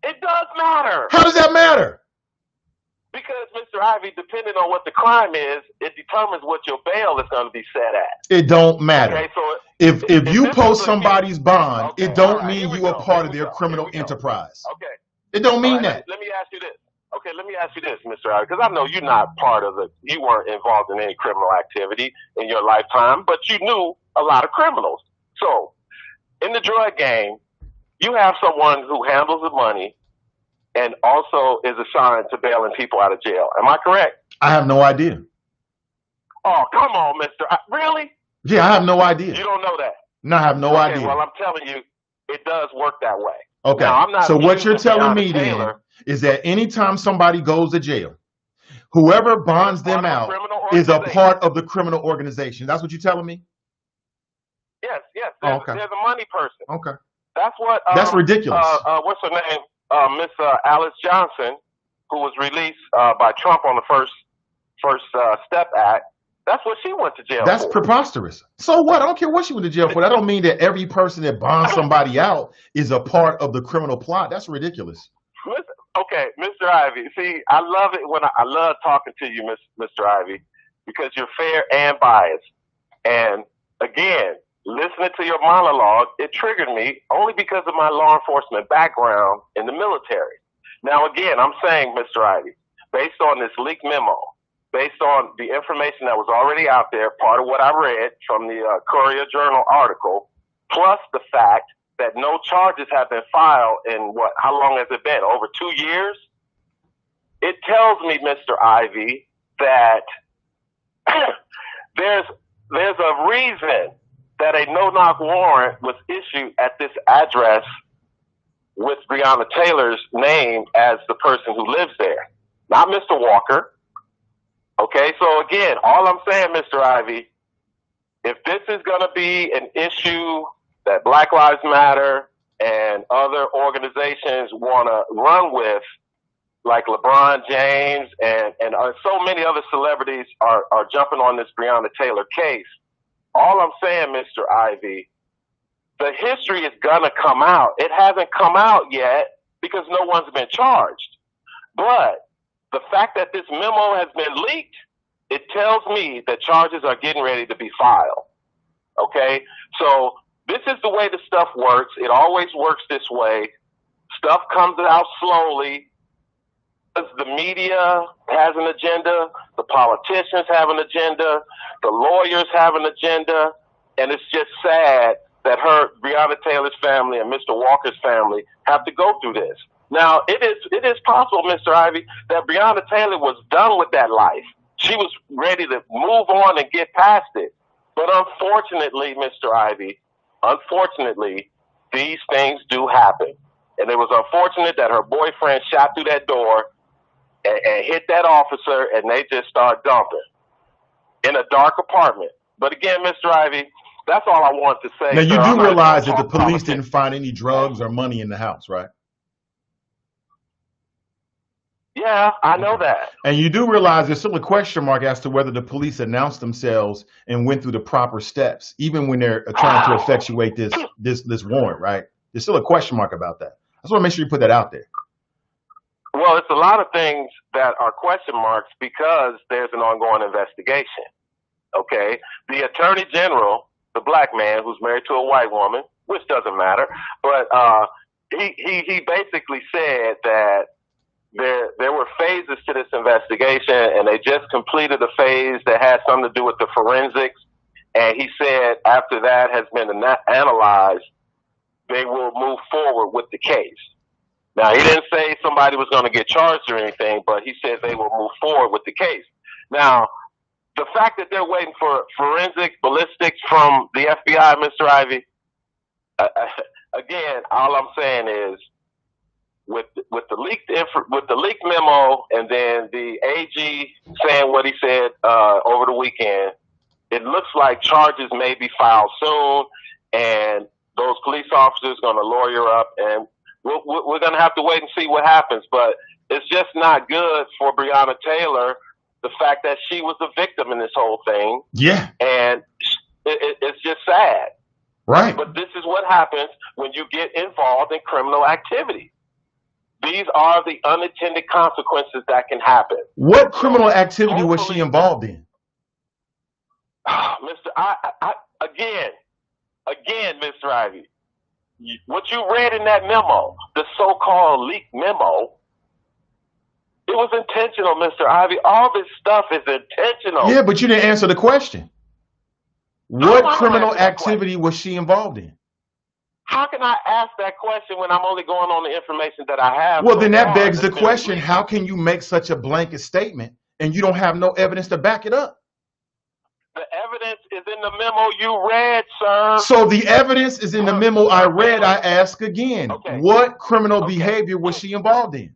[SPEAKER 2] It does matter.
[SPEAKER 1] How does that matter?
[SPEAKER 2] Because, Mr. Ivey, depending on what the crime is, it determines what your bail is going to be set at.
[SPEAKER 1] It don't matter.
[SPEAKER 2] Okay, so
[SPEAKER 1] if you post somebody's bond, it don't mean you are part of their criminal enterprise.
[SPEAKER 2] Okay.
[SPEAKER 1] It don't mean that.
[SPEAKER 2] Let me ask you this. Okay, let me ask you this, Mr. Ivey, because I know you're not part of it. You weren't involved in any criminal activity in your lifetime, but you knew a lot of criminals. So, in the drug game, you have someone who handles the money and also is assigned to bailing people out of jail. Am I correct?
[SPEAKER 1] I have no idea.
[SPEAKER 2] Oh, come on, really?
[SPEAKER 1] Yeah, I have no idea.
[SPEAKER 2] You don't know that?
[SPEAKER 1] No, I have no idea.
[SPEAKER 2] Well, I'm telling you, it does work that way.
[SPEAKER 1] Okay.
[SPEAKER 2] Now, I'm not
[SPEAKER 1] so what you're telling
[SPEAKER 2] Breonna
[SPEAKER 1] me
[SPEAKER 2] Taylor,
[SPEAKER 1] then is that anytime somebody goes to jail, whoever bonds them out is a part of the criminal organization. That's what you're telling me?
[SPEAKER 2] Yes. There's a money person.
[SPEAKER 1] Okay.
[SPEAKER 2] That's what.
[SPEAKER 1] That's ridiculous.
[SPEAKER 2] What's her name? Miss Alice Johnson, who was released by Trump on the First Step Act. That's what she went to jail for.
[SPEAKER 1] That's preposterous. So what? I don't care what she went to jail for. That don't mean that every person that bonds somebody out is a part of the criminal plot. That's ridiculous.
[SPEAKER 2] Okay, Mr. Ivey. See, I love it when I love talking to you, Mr. Ivey, because you're fair and biased. And again, listening to your monologue, it triggered me only because of my law enforcement background in the military. Now, again, I'm saying, Mr. Ivey, based on this leaked memo, based on the information that was already out there, part of what I read from the Courier Journal article, plus the fact that no charges have been filed in how long has it been? Over 2 years? It tells me, Mr. Ivey, that there's a reason that a no-knock warrant was issued at this address with Breonna Taylor's name as the person who lives there, not Mr. Walker. Okay, so again, all I'm saying, Mr. Ivey, if this is going to be an issue that Black Lives Matter and other organizations want to run with, like LeBron James and so many other celebrities are jumping on this Breonna Taylor case, all I'm saying, Mr. Ivey, the history is going to come out. It hasn't come out yet because no one's been charged. But the fact that this memo has been leaked, it tells me that charges are getting ready to be filed. Okay? So this is the way the stuff works. It always works this way. Stuff comes out slowly. The media has an agenda. The politicians have an agenda. The lawyers have an agenda. And it's just sad that Breonna Taylor's family and Mr. Walker's family have to go through this. Now, it is possible, Mr. Ivey, that Breonna Taylor was done with that life. She was ready to move on and get past it. But unfortunately, Mr. Ivey, these things do happen. And it was unfortunate that her boyfriend shot through that door and hit that officer, and they just start dumping. in a dark apartment. But again, Mr. Ivy, that's all I want to say.
[SPEAKER 1] Now, you
[SPEAKER 2] sir.
[SPEAKER 1] do
[SPEAKER 2] I'm not
[SPEAKER 1] realize
[SPEAKER 2] gonna
[SPEAKER 1] that the
[SPEAKER 2] talk
[SPEAKER 1] police
[SPEAKER 2] politics.
[SPEAKER 1] didn't find any drugs or money in the house, right?
[SPEAKER 2] Yeah, I know that.
[SPEAKER 1] And you do realize there's still a question mark as to whether the police announced themselves and went through the proper steps, even when they're trying to effectuate this warrant, right? There's still a question mark about that. I just want to make sure you put that out there.
[SPEAKER 2] Well, it's a lot of things that are question marks because there's an ongoing investigation. Okay? The Attorney General, the black man who's married to a white woman, which doesn't matter, but he basically said that there were phases to this investigation, and they just completed a phase that had something to do with the forensics. And he said after that has been analyzed, they will move forward with the case. Now, he didn't say somebody was going to get charged or anything, but he said they will move forward with the case. Now, the fact that they're waiting for forensic ballistics from the FBI, Mr. Ivy, again, all I'm saying is, with the leaked memo, and then the AG saying what he said over the weekend, it looks like charges may be filed soon, and those police officers going to lawyer up, and we're going to have to wait and see what happens. But it's just not good for Breonna Taylor, the fact that she was a victim in this whole thing.
[SPEAKER 1] Yeah,
[SPEAKER 2] and it's just sad.
[SPEAKER 1] Right.
[SPEAKER 2] But this is what happens when you get involved in criminal activity. These are the unintended consequences that can happen.
[SPEAKER 1] What criminal activity was she involved in?
[SPEAKER 2] Again, Mr. Ivy, what you read in that memo, the so-called leaked memo, it was intentional, Mr. Ivy. All this stuff is intentional.
[SPEAKER 1] Yeah, but you didn't answer the question. What criminal activity was she involved in?
[SPEAKER 2] How can I ask that question when I'm only going on the information that I have?
[SPEAKER 1] Well, then that begs the question, how can you make such a blanket statement and you don't have no evidence to back it up?
[SPEAKER 2] The evidence is in the memo you read, sir.
[SPEAKER 1] So the evidence is in the memo I read. I ask again, what criminal behavior was she involved in?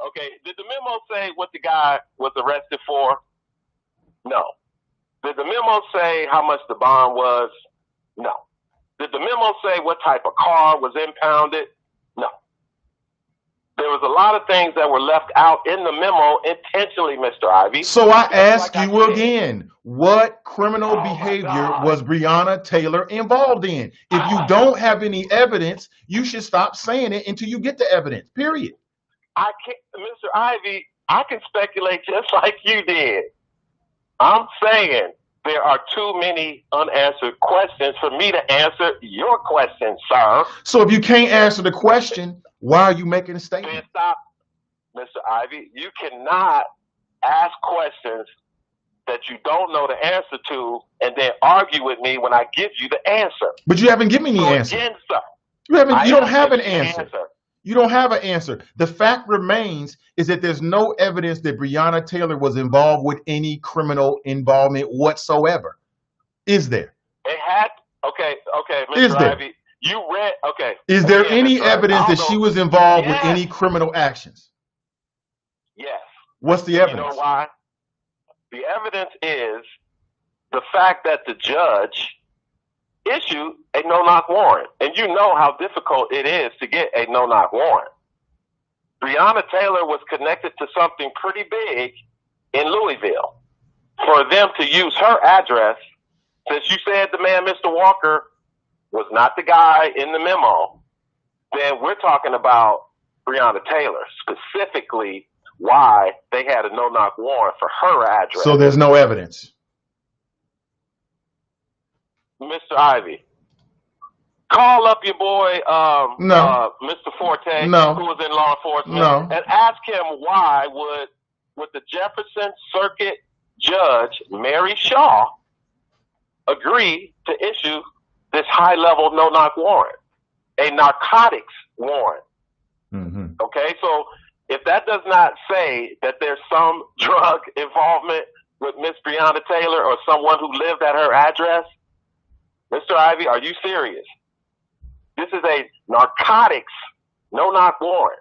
[SPEAKER 2] Okay, did the memo say what the guy was arrested for? No. Did the memo say how much the bond was? No. Did the memo say what type of car was impounded? No. There was a lot of things that were left out in the memo intentionally, Mr. Ivy.
[SPEAKER 1] So I ask you again, what criminal behavior was Breonna Taylor involved in? If you don't have any evidence, you should stop saying it until you get the evidence, period.
[SPEAKER 2] I can't, Mr. Ivy, I can speculate just like you did. I'm saying there are too many unanswered questions for me to answer your question, sir.
[SPEAKER 1] So if you can't answer the question, why are you making a statement?
[SPEAKER 2] Then stop, Mr. Ivy. You cannot ask questions that you don't know the answer to and then argue with me when I give you the answer.
[SPEAKER 1] But you haven't given me the answer.
[SPEAKER 2] Again, sir.
[SPEAKER 1] You don't have an answer. You don't have an answer. The fact remains is that there's no evidence that Breonna Taylor was involved with any criminal involvement whatsoever. Is there?
[SPEAKER 2] It had, okay, Mr. Ivy, you read, okay.
[SPEAKER 1] Is there any evidence that she was involved with any criminal actions?
[SPEAKER 2] Yes.
[SPEAKER 1] What's the evidence?
[SPEAKER 2] You know why? The evidence is the fact that the judge issued a no-knock warrant. And you know how difficult it is to get a no-knock warrant. Breonna Taylor was connected to something pretty big in Louisville. For them to use her address, since you said the man, Mr. Walker, was not the guy in the memo, then we're talking about Breonna Taylor, specifically why they had a no-knock warrant for her address.
[SPEAKER 1] So there's no evidence.
[SPEAKER 2] Mr. Ivy, call up your boy, Mr. Forte, who was in law enforcement, and ask him why would the Jefferson Circuit Judge Mary Shaw agree to issue this high-level no-knock warrant, a narcotics warrant.
[SPEAKER 1] Mm-hmm.
[SPEAKER 2] Okay, so if that does not say that there's some drug involvement with Miss Breonna Taylor or someone who lived at her address, Mr. Ivy, are you serious? This is a narcotics no-knock warrant.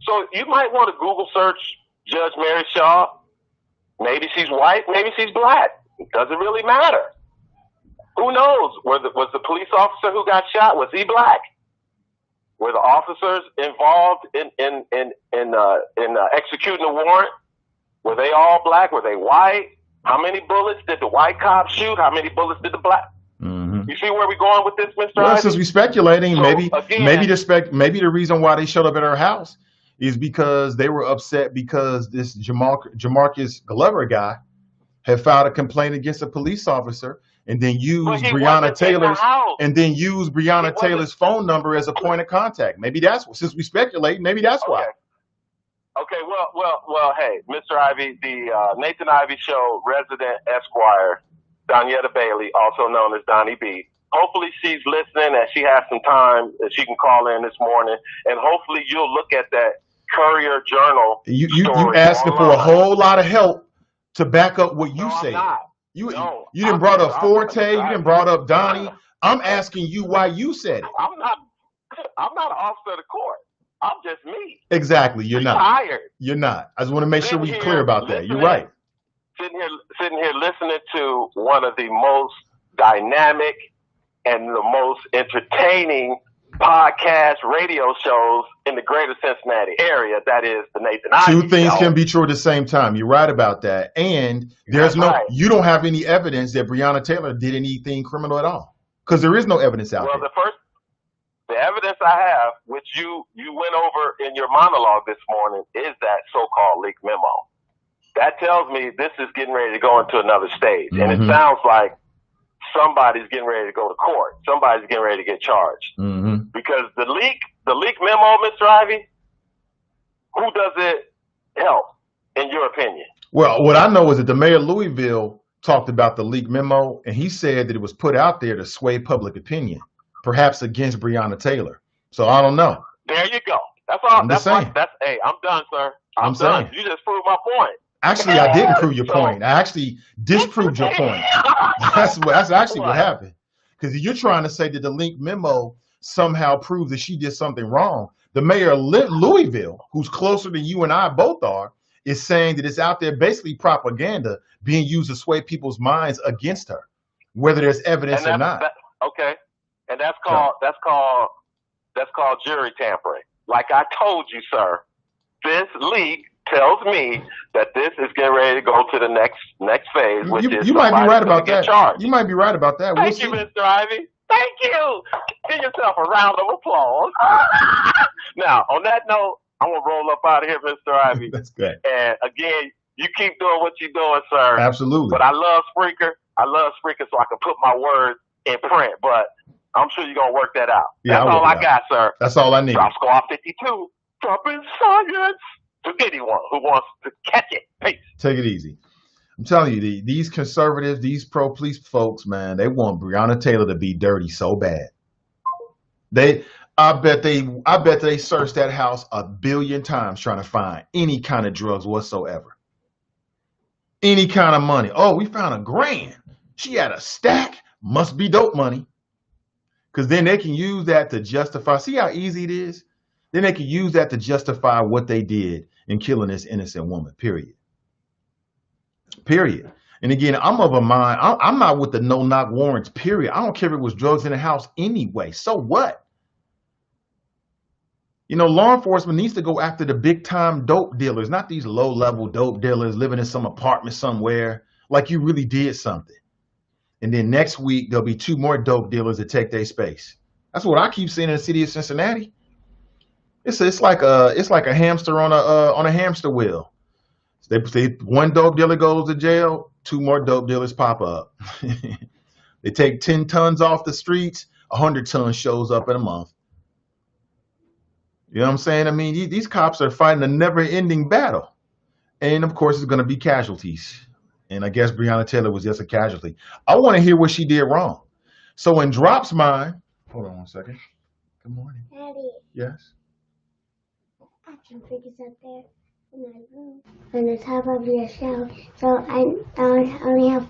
[SPEAKER 2] So you might want to Google search Judge Mary Shaw Maybe she's white, maybe she's black. It doesn't really matter. Who knows? Was the police officer who got shot, was he black? Were the officers involved in executing the warrant? Were they all black? Were they white? How many bullets did the white cop shoot? How many bullets did the black?
[SPEAKER 1] Mm-hmm.
[SPEAKER 2] You see where we're going with this, Mr.
[SPEAKER 1] Well,
[SPEAKER 2] Ivey?
[SPEAKER 1] since we're speculating,
[SPEAKER 2] So,
[SPEAKER 1] maybe
[SPEAKER 2] again,
[SPEAKER 1] maybe the reason why they showed up at her house is because they were upset because this Jamarcus Glover guy had filed a complaint against a police officer and then used Breonna Taylor's phone number as a point of contact. Maybe that's since we speculate. Maybe that's why.
[SPEAKER 2] Okay. Well. Hey, Mr. Ivey, the Nathan Ivey Show resident Esquire, Donetta Bailey, also known as Donnie B. Hopefully she's listening and she has some time and she can call in this morning. And hopefully you'll look at that Courier Journal.
[SPEAKER 1] You asking for a whole lot of help to back up what you said. You didn't brought up Forte. You didn't brought up Donnie. I'm asking you why you said it.
[SPEAKER 2] I'm not an officer of the court. I'm just me.
[SPEAKER 1] Exactly. You're not.
[SPEAKER 2] Tired.
[SPEAKER 1] You're not. I just want to make sure we're clear about that. You're right.
[SPEAKER 2] Sitting here listening to one of the most dynamic and the most entertaining podcast radio shows in the greater Cincinnati area. That is the Nathan Ivey Show.
[SPEAKER 1] Two things can be true at the same time. You're right about that. And you don't have any evidence that Breonna Taylor did anything criminal at all. Because there is no evidence out there.
[SPEAKER 2] The evidence I have, which you went over in your monologue this morning, is that so-called leaked memo. That tells me this is getting ready to go into another stage.
[SPEAKER 1] Mm-hmm.
[SPEAKER 2] And it sounds like somebody's getting ready to go to court. Somebody's getting ready to get charged.
[SPEAKER 1] Mm-hmm.
[SPEAKER 2] Because the leak memo, Mr. Ivey, who does it help, in your opinion?
[SPEAKER 1] Well, what I know is that the mayor of Louisville talked about the leak memo, and he said that it was put out there to sway public opinion, perhaps against Breonna Taylor. So I don't know.
[SPEAKER 2] There you go. That's all.
[SPEAKER 1] Hey,
[SPEAKER 2] I'm done, sir. I'm
[SPEAKER 1] done.
[SPEAKER 2] You just proved my point.
[SPEAKER 1] Actually, I didn't prove your point. I actually disproved your point. That's actually what happened. Because you're trying to say that the leaked memo somehow proves that she did something wrong. The mayor of Louisville, who's closer than you and I both are, is saying that it's out there basically propaganda being used to sway people's minds against her, whether there's evidence or not.
[SPEAKER 2] Okay, and that's called jury tampering. Like I told you, sir, this leak tells me that this is getting ready to go to the next phase, which is
[SPEAKER 1] you might be right about that.
[SPEAKER 2] Charged.
[SPEAKER 1] You might be right about that.
[SPEAKER 2] Thank you, Mr. Ivey. Thank you. Give yourself a round of applause. Now, on that note, I'm gonna roll up out of here, Mr. Ivey.
[SPEAKER 1] That's good.
[SPEAKER 2] And again, you keep doing what you're doing, sir.
[SPEAKER 1] Absolutely.
[SPEAKER 2] But I love Spreaker. So I can put my words in print. But I'm sure you're gonna work that out.
[SPEAKER 1] Yeah,
[SPEAKER 2] that's all I got, sir.
[SPEAKER 1] That's all I need.
[SPEAKER 2] Drop Squad 52. Dropping science to anyone who wants to catch it. Peace.
[SPEAKER 1] Take it easy. I'm telling you, these conservatives, these pro-police folks, man, they want Breonna Taylor to be dirty so bad. I bet they searched that house 1 billion times trying to find any kind of drugs whatsoever. Any kind of money. Oh, we found $1,000. She had a stack. Must be dope money. Because then they can use that to justify. See how easy it is? Then they can use that to justify what they did in killing this innocent woman, period. Period. And again, I'm of a mind, I'm not with the no-knock warrants, period. I don't care if it was drugs in the house anyway. So what? You know, law enforcement needs to go after the big-time dope dealers, not these low-level dope dealers living in some apartment somewhere like you really did something. And then next week, there'll be 2 more dope dealers that take their space. That's what I keep seeing in the city of Cincinnati. It's like a hamster on a hamster wheel. They one dope dealer goes to jail, 2 more dope dealers pop up. They take 10 tons off the streets, 100 tons shows up in a month. You know what I'm saying? I mean, these cops are fighting a never-ending battle, and of course, it's going to be casualties. And I guess Breonna Taylor was just a casualty. I want to hear what she did wrong. So in Drop's mind, hold on one second. Good morning.
[SPEAKER 3] Daddy.
[SPEAKER 1] Yes.
[SPEAKER 3] Action figures up there in my room on the top of your shelf. So I only have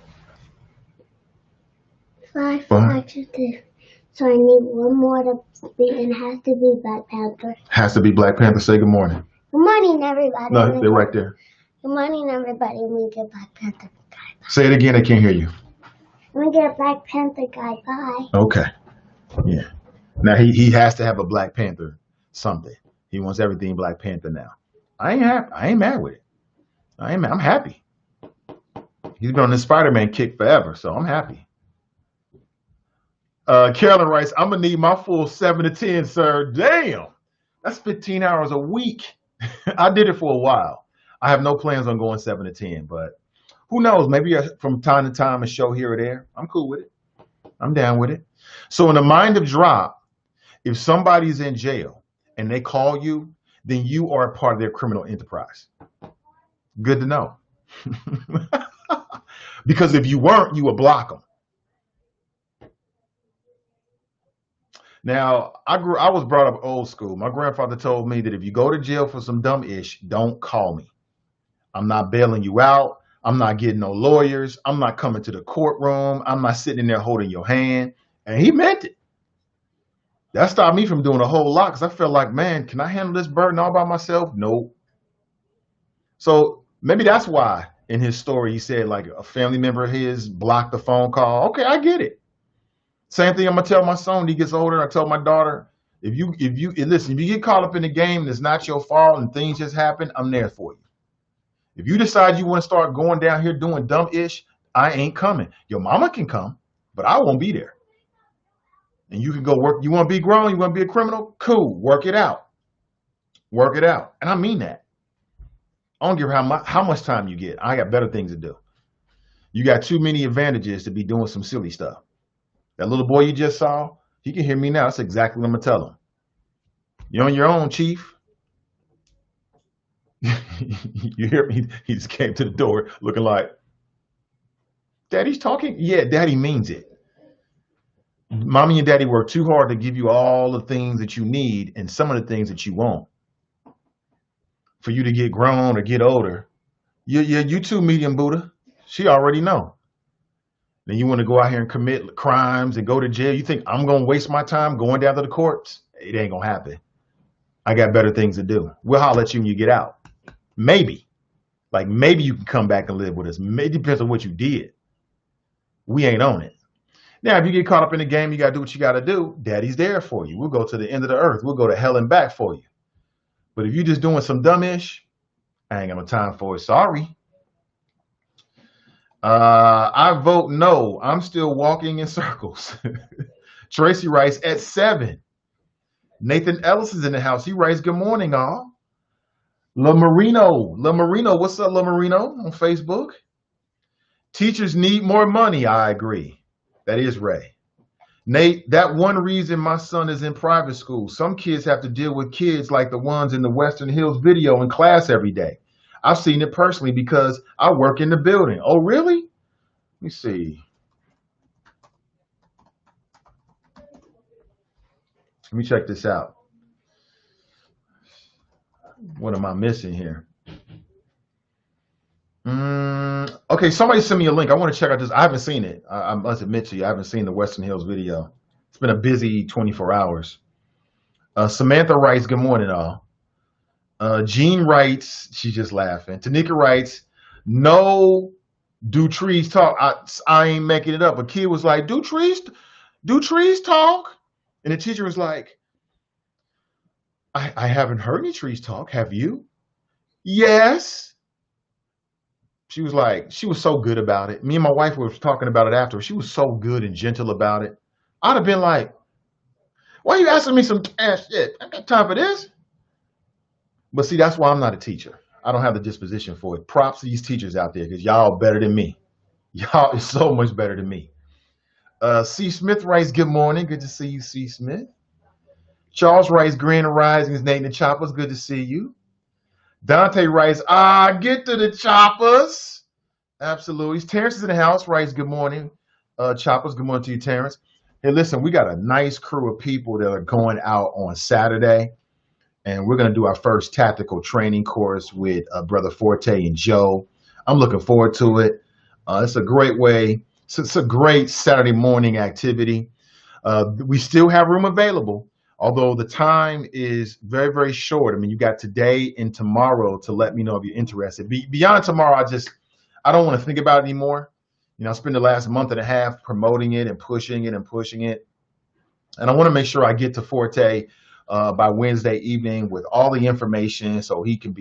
[SPEAKER 3] 5 action figures. So I need 1 more to be, and it has to be Black Panther.
[SPEAKER 1] Has to be Black Panther. Say good morning.
[SPEAKER 3] Good morning, everybody.
[SPEAKER 1] No, they're right there.
[SPEAKER 3] Good morning, everybody. Let me get Black Panther guy.
[SPEAKER 1] Say it again. I can't hear you.
[SPEAKER 3] Let me get Black Panther guy. Bye.
[SPEAKER 1] Okay. Yeah. Now he has to have a Black Panther something. He wants everything Black Panther now. I ain't happy. I ain't mad with it. I'm happy. He's been on this Spider-Man kick forever, so I'm happy. Carolyn writes, I'm gonna need my full 7 to 10, sir. Damn, that's 15 hours a week. I did it for a while. I have no plans on going 7 to 10, but who knows? Maybe from time to time a show here or there. I'm cool with it. I'm down with it. So in the mind of drop, if somebody's in jail and they call you, then you are a part of their criminal enterprise. Good to know. Because if you weren't, you would block them. Now, I was brought up old school. My grandfather told me that if you go to jail for some dumb ish, don't call me. I'm not bailing you out. I'm not getting no lawyers. I'm not coming to the courtroom. I'm not sitting in there holding your hand. And he meant it. That stopped me from doing a whole lot because I felt like, man, can I handle this burden all by myself? Nope. So maybe that's why in his story he said like a family member of his blocked the phone call. Okay, I get it. Same thing I'm gonna tell my son when he gets older. I tell my daughter, if you listen, if you get caught up in the game and it's not your fault and things just happen, I'm there for you. If you decide you want to start going down here doing dumb ish, I ain't coming. Your mama can come, but I won't be there. And you can go work. You want to be grown? You want to be a criminal? Cool. Work it out. Work it out. And I mean that. I don't care how much time you get. I got better things to do. You got too many advantages to be doing some silly stuff. That little boy you just saw, he can hear me now. That's exactly what I'm going to tell him. You're on your own, Chief. You hear me? He just came to the door looking like, Daddy's talking? Yeah, Daddy means it. Mommy and Daddy work too hard to give you all the things that you need and some of the things that you want. For you to get grown or get older, you too, medium Buddha. She already know. Then you want to go out here and commit crimes and go to jail. You think I'm going to waste my time going down to the courts? It ain't going to happen. I got better things to do. We'll holler at you when you get out. Maybe. Like maybe you can come back and live with us. Maybe depends on what you did. We ain't on it. Now, if you get caught up in the game, you got to do what you got to do. Daddy's there for you. We'll go to the end of the earth. We'll go to hell and back for you. But if you're just doing some dumb-ish, I ain't got no time for it. Sorry. I vote no. I'm still walking in circles. Tracy writes at 7. Nathan Ellis is in the house. He writes, good morning, all. La Marino, what's up, La Marino on Facebook? Teachers need more money. I agree. That is Ray. Nate, that one reason my son is in private school. Some kids have to deal with kids like the ones in the Western Hills video in class every day. I've seen it personally because I work in the building. Oh, really? Let me see. Let me check this out. What am I missing here? Okay, somebody send me a link. I want to check out this. I haven't seen it. I must admit to you, I haven't seen the Western Hills video. It's been a busy 24 hours. Samantha writes, good morning, all. Jean writes, she's just laughing. Tanika writes, no, do trees talk? I ain't making it up. A kid was like, do trees talk? And the teacher was like, I haven't heard any trees talk. Have you? Yes. She was like, she was so good about it. Me and my wife were talking about it after. She was so good and gentle about it. I'd have been like, why are you asking me some ass shit? I got time for this. But see, that's why I'm not a teacher. I don't have the disposition for it. Props to these teachers out there because y'all better than me. Y'all is so much better than me. C. Smith writes, good morning. Good to see you, C. Smith. Charles writes, Grand Risings, Nathan and Choppers. Good to see you. Dante writes, get to the choppers. Absolutely. Terrence is in the house, writes, good morning, Choppers. Good morning to you, Terrence. Hey, listen, we got a nice crew of people that are going out on Saturday, and we're going to do our first tactical training course with Brother Forte and Joe. I'm looking forward to it. It's a great way. It's a great Saturday morning activity. We still have room available. Although the time is very, very short. I mean, you got today and tomorrow to let me know if you're interested. Beyond tomorrow, I don't want to think about it anymore. I spent the last month and a half promoting it and pushing it and pushing it. And I want to make sure I get to Forte by Wednesday evening with all the information so he can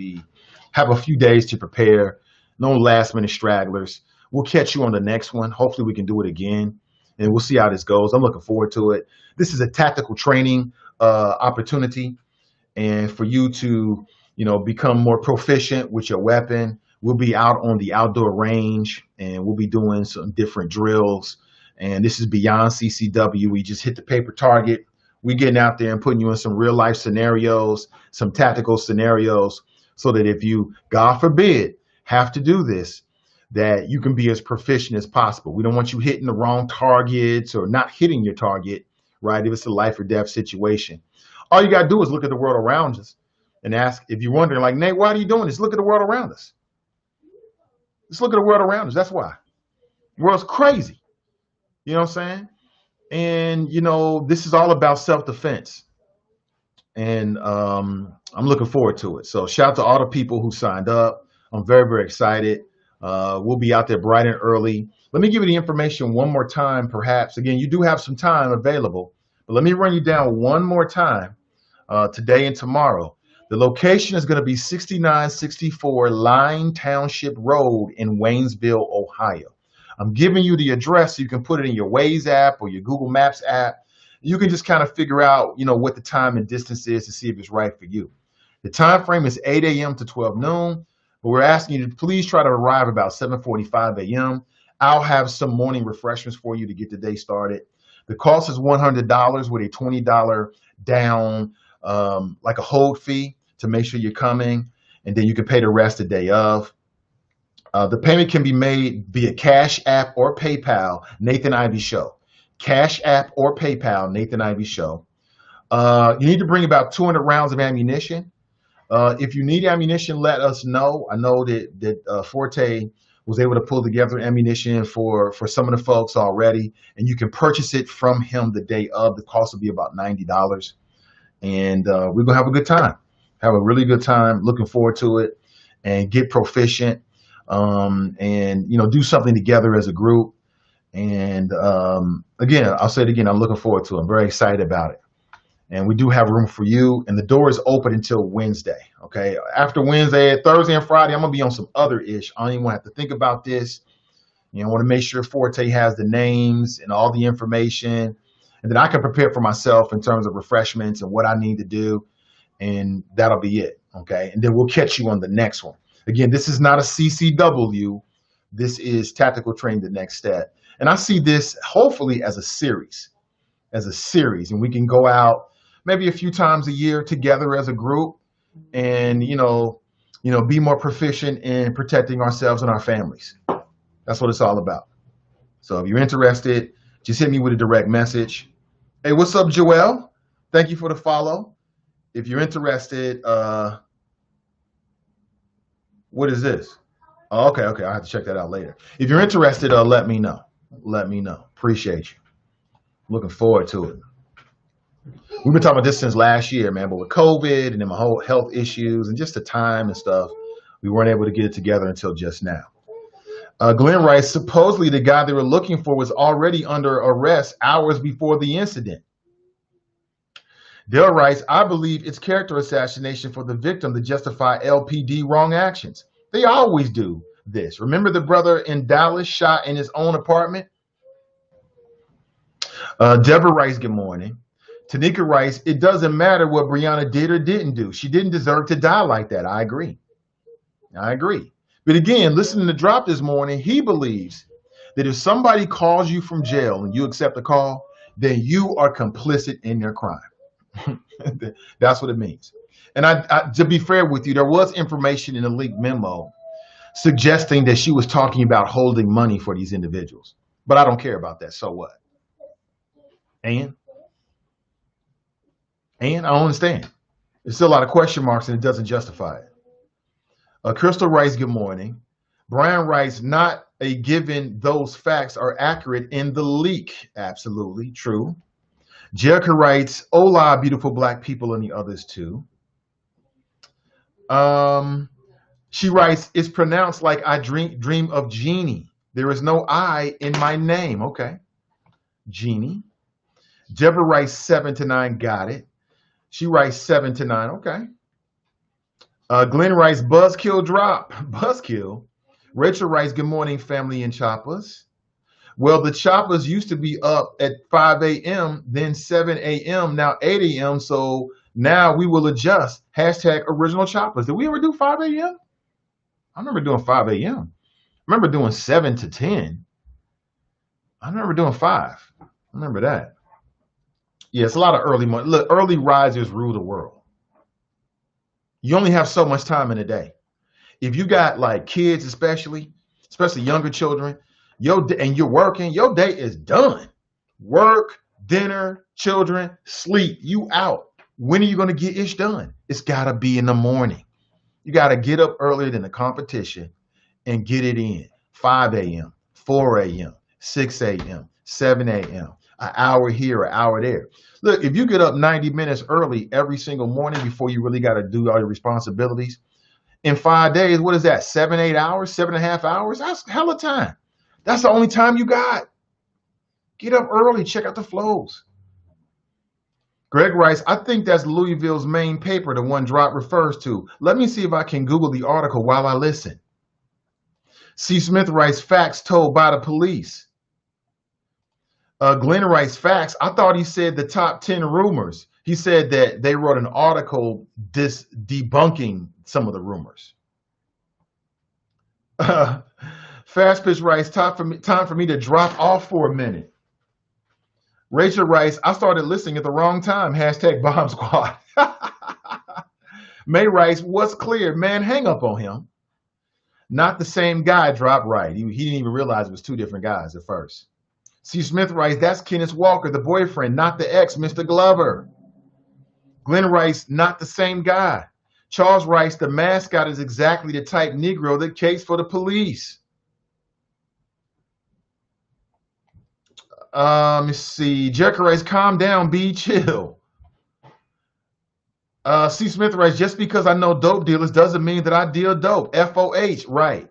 [SPEAKER 1] have a few days to prepare. No last minute stragglers. We'll catch you on the next one. Hopefully we can do it again, and we'll see how this goes. I'm looking forward to it. This is a tactical training opportunity, and for you to become more proficient with your weapon. We'll be out on the outdoor range, and we'll be doing some different drills. And this is beyond CCW. We just hit the paper target. We getting out there and putting you in some real life scenarios, some tactical scenarios, so that if you, God forbid, have to do this, that you can be as proficient as possible. We don't want you hitting the wrong targets or not hitting your target, right? If it's a life or death situation. All you got to do is look at the world around us and ask, if you're wondering, like, Nate, why are you doing this? Look at the world around us. Let's look at the world around us. That's why. The world's crazy. You know what I'm saying? And, this is all about self-defense. And I'm looking forward to it. So shout out to all the people who signed up. I'm very, very excited. We'll be out there bright and early. Let me give you the information one more time, perhaps. Again, you do have some time available, but let me run you down one more time today and tomorrow. The location is going to be 6964 Line Township Road in Waynesville, Ohio. I'm giving you the address so you can put it in your Waze app or your Google Maps app. You can just kind of figure out, what the time and distance is to see if it's right for you. The time frame is 8 a.m. to 12 noon, but we're asking you to please try to arrive about 7:45 a.m. I'll have some morning refreshments for you to get the day started. The cost is $100 with a $20 down, like a hold fee to make sure you're coming, and then you can pay the rest the day of. The payment can be made via Cash App or PayPal, Nathan Ivey Show. Cash App or PayPal, Nathan Ivey Show. You need to bring about 200 rounds of ammunition. If you need ammunition, let us know. I know that Forte was able to pull together ammunition for some of the folks already, and you can purchase it from him the day of. The cost will be about $90, and we're gonna have a good time. Have a really good time. Looking forward to it, and get proficient, and do something together as a group. And again, I'll say it again. I'm looking forward to it. I'm very excited about it. And we do have room for you. And the door is open until Wednesday. Okay. After Wednesday, Thursday, and Friday, I'm going to be on some other ish. I don't even want to have to think about this. I want to make sure Forte has the names and all the information. And then I can prepare for myself in terms of refreshments and what I need to do. And that'll be it. Okay. And then we'll catch you on the next one. Again, this is not a CCW. This is tactical training, the next step. And I see this hopefully as a series, and we can go out maybe a few times a year together as a group and, be more proficient in protecting ourselves and our families. That's what it's all about. So if you're interested, just hit me with a direct message. Hey, what's up, Joel? Thank you for the follow. If you're interested, what is this? Oh, okay. I'll have to check that out later. If you're interested, let me know. Appreciate you. Looking forward to it. We've been talking about this since last year, man, but with COVID and then my whole health issues and just the time and stuff, we weren't able to get it together until just now. Glenn writes, supposedly the guy they were looking for was already under arrest hours before the incident. Dale writes, I believe it's character assassination for the victim to justify LPD wrong actions. They always do this. Remember the brother in Dallas shot in his own apartment? Deborah writes, good morning. Tanika writes, it doesn't matter what Breonna did or didn't do. She didn't deserve to die like that. I agree. But again, listening to Drop this morning, he believes that if somebody calls you from jail and you accept the call, then you are complicit in their crime. That's what it means. And I, to be fair with you, there was information in the leaked memo suggesting that she was talking about holding money for these individuals. But I don't care about that. So what? And I don't understand. There's still a lot of question marks and it doesn't justify it. Crystal writes, good morning. Brian writes, not a given those facts are accurate in the leak. Absolutely true. Jerica writes, hola, beautiful black people, and the others too. She writes, it's pronounced like I dream of Jeannie. There is no I in my name. Okay. Jeannie. Deborah writes 7 to 9. Got it. She writes 7 to 9. Okay. Glenn writes, buzzkill drop. Buzzkill. Rachel writes, good morning, family and choppers. Well, the choppers used to be up at 5 a.m., then 7 a.m., now 8 a.m. So now we will adjust. Hashtag original choppers. Did we ever do 5 a.m.? I remember doing 5 a.m. I remember doing 7 to 10. I remember doing 5. I remember that. Yeah, it's a lot of early morning. Look, early risers rule the world. You only have so much time in a day. If you got like kids, especially younger children, and you're working, your day is done. Work, dinner, children, sleep, you out. When are you going to get ish done? It's got to be in the morning. You got to get up earlier than the competition and get it in. 5 a.m., 4 a.m., 6 a.m., 7 a.m., an hour here, an hour there. Look, if you get up 90 minutes early every single morning before you really got to do all your responsibilities, in 5 days, what is that? 7, 8 hours, 7.5 hours? That's hella time. That's the only time you got. Get up early, check out the flows. Greg writes, I think that's Louisville's main paper, the one Drop refers to. Let me see if I can Google the article while I listen. C. Smith writes, facts told by the police. Glenn writes, facts. I thought he said the top 10 rumors. He said that they wrote an article debunking some of the rumors. Fast Pitch writes, time for me to drop off for a minute. Rachel writes, I started listening at the wrong time. Hashtag bomb squad. May writes, what's clear? Man, hang up on him. Not the same guy. Drop right. He didn't even realize it was 2 different guys at first. C. Smith writes, that's Kenneth Walker, the boyfriend, not the ex, Mr. Glover. Glenn writes, not the same guy. Charles writes, the mascot is exactly the type Negro that case for the police. Let me see. Jericho writes, calm down, be chill. C. Smith writes, just because I know dope dealers doesn't mean that I deal dope. FOH, right.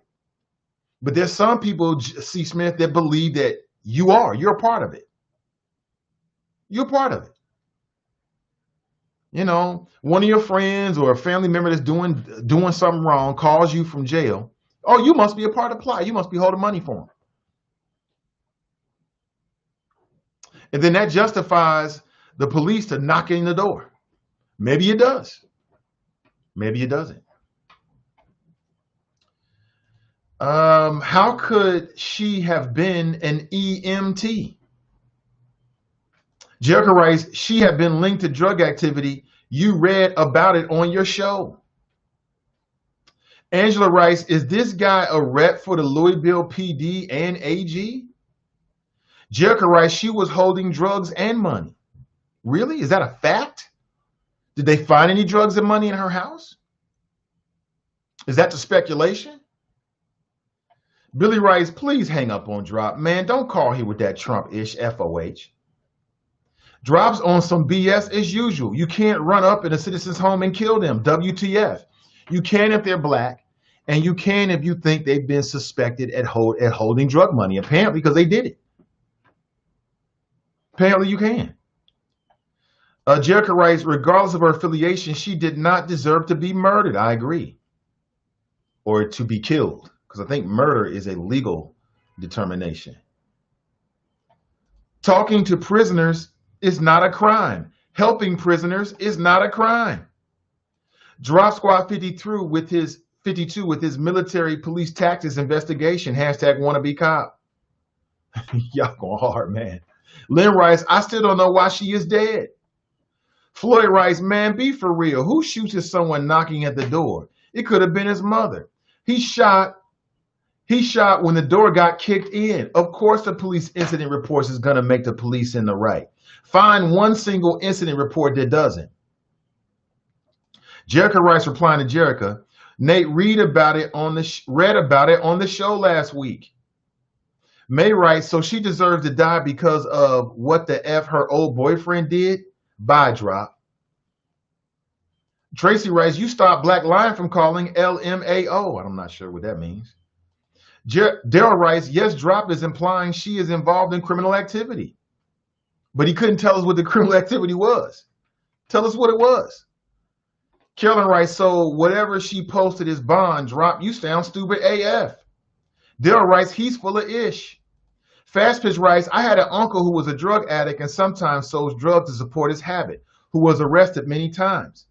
[SPEAKER 1] But there's some people, C. Smith, that believe that you're a part of it. You're a part of it. You know, one of your friends or a family member that's doing something wrong calls you from jail. Oh, you must be a part of the plot. You must be holding money for them. And then that justifies the police to knock in the door. Maybe it does. Maybe it doesn't. How could she have been an EMT? Jericho writes, she had been linked to drug activity. You read about it on your show. Angela writes, is this guy a rep for the Louisville PD and AG? Jericho writes, she was holding drugs and money. Really? Is that a fact? Did they find any drugs and money in her house? Is that the speculation? Billy writes, please hang up on Drop. Man, don't call here with that Trump-ish FOH. Drop's on some BS as usual. You can't run up in a citizen's home and kill them. WTF. You can if they're black, and you can if you think they've been suspected at holding drug money, apparently, because they did it. Apparently you can. Jericho writes, regardless of her affiliation, she did not deserve to be murdered. I agree. Or to be killed, because I think murder is a legal determination. Talking to prisoners is not a crime. Helping prisoners is not a crime. Drop Squad 52 with his military police tactics investigation. Hashtag wannabe cop. Y'all going hard, man. Lynn writes, I still don't know why she is dead. Floyd writes, man, be for real. Who shoots at someone knocking at the door? It could have been his mother. He shot when the door got kicked in. Of course, the police incident reports is going to make the police in the right. Find one single incident report that doesn't. Jericho writes, replying to Jericho, Nate read about it on the show last week. May writes, so she deserves to die because of what the F her old boyfriend did? Bye, drop. Tracy writes, you stopped Black Lion from calling LMAO. I'm not sure what that means. Daryl writes, yes, drop is implying she is involved in criminal activity. But he couldn't tell us what the criminal activity was. Tell us what it was. Carolyn writes, so whatever she posted is bond. Drop, you sound stupid AF. Daryl writes, he's full of ish. Fast Pitch writes, I had an uncle who was a drug addict and sometimes sold drugs to support his habit, who was arrested many times,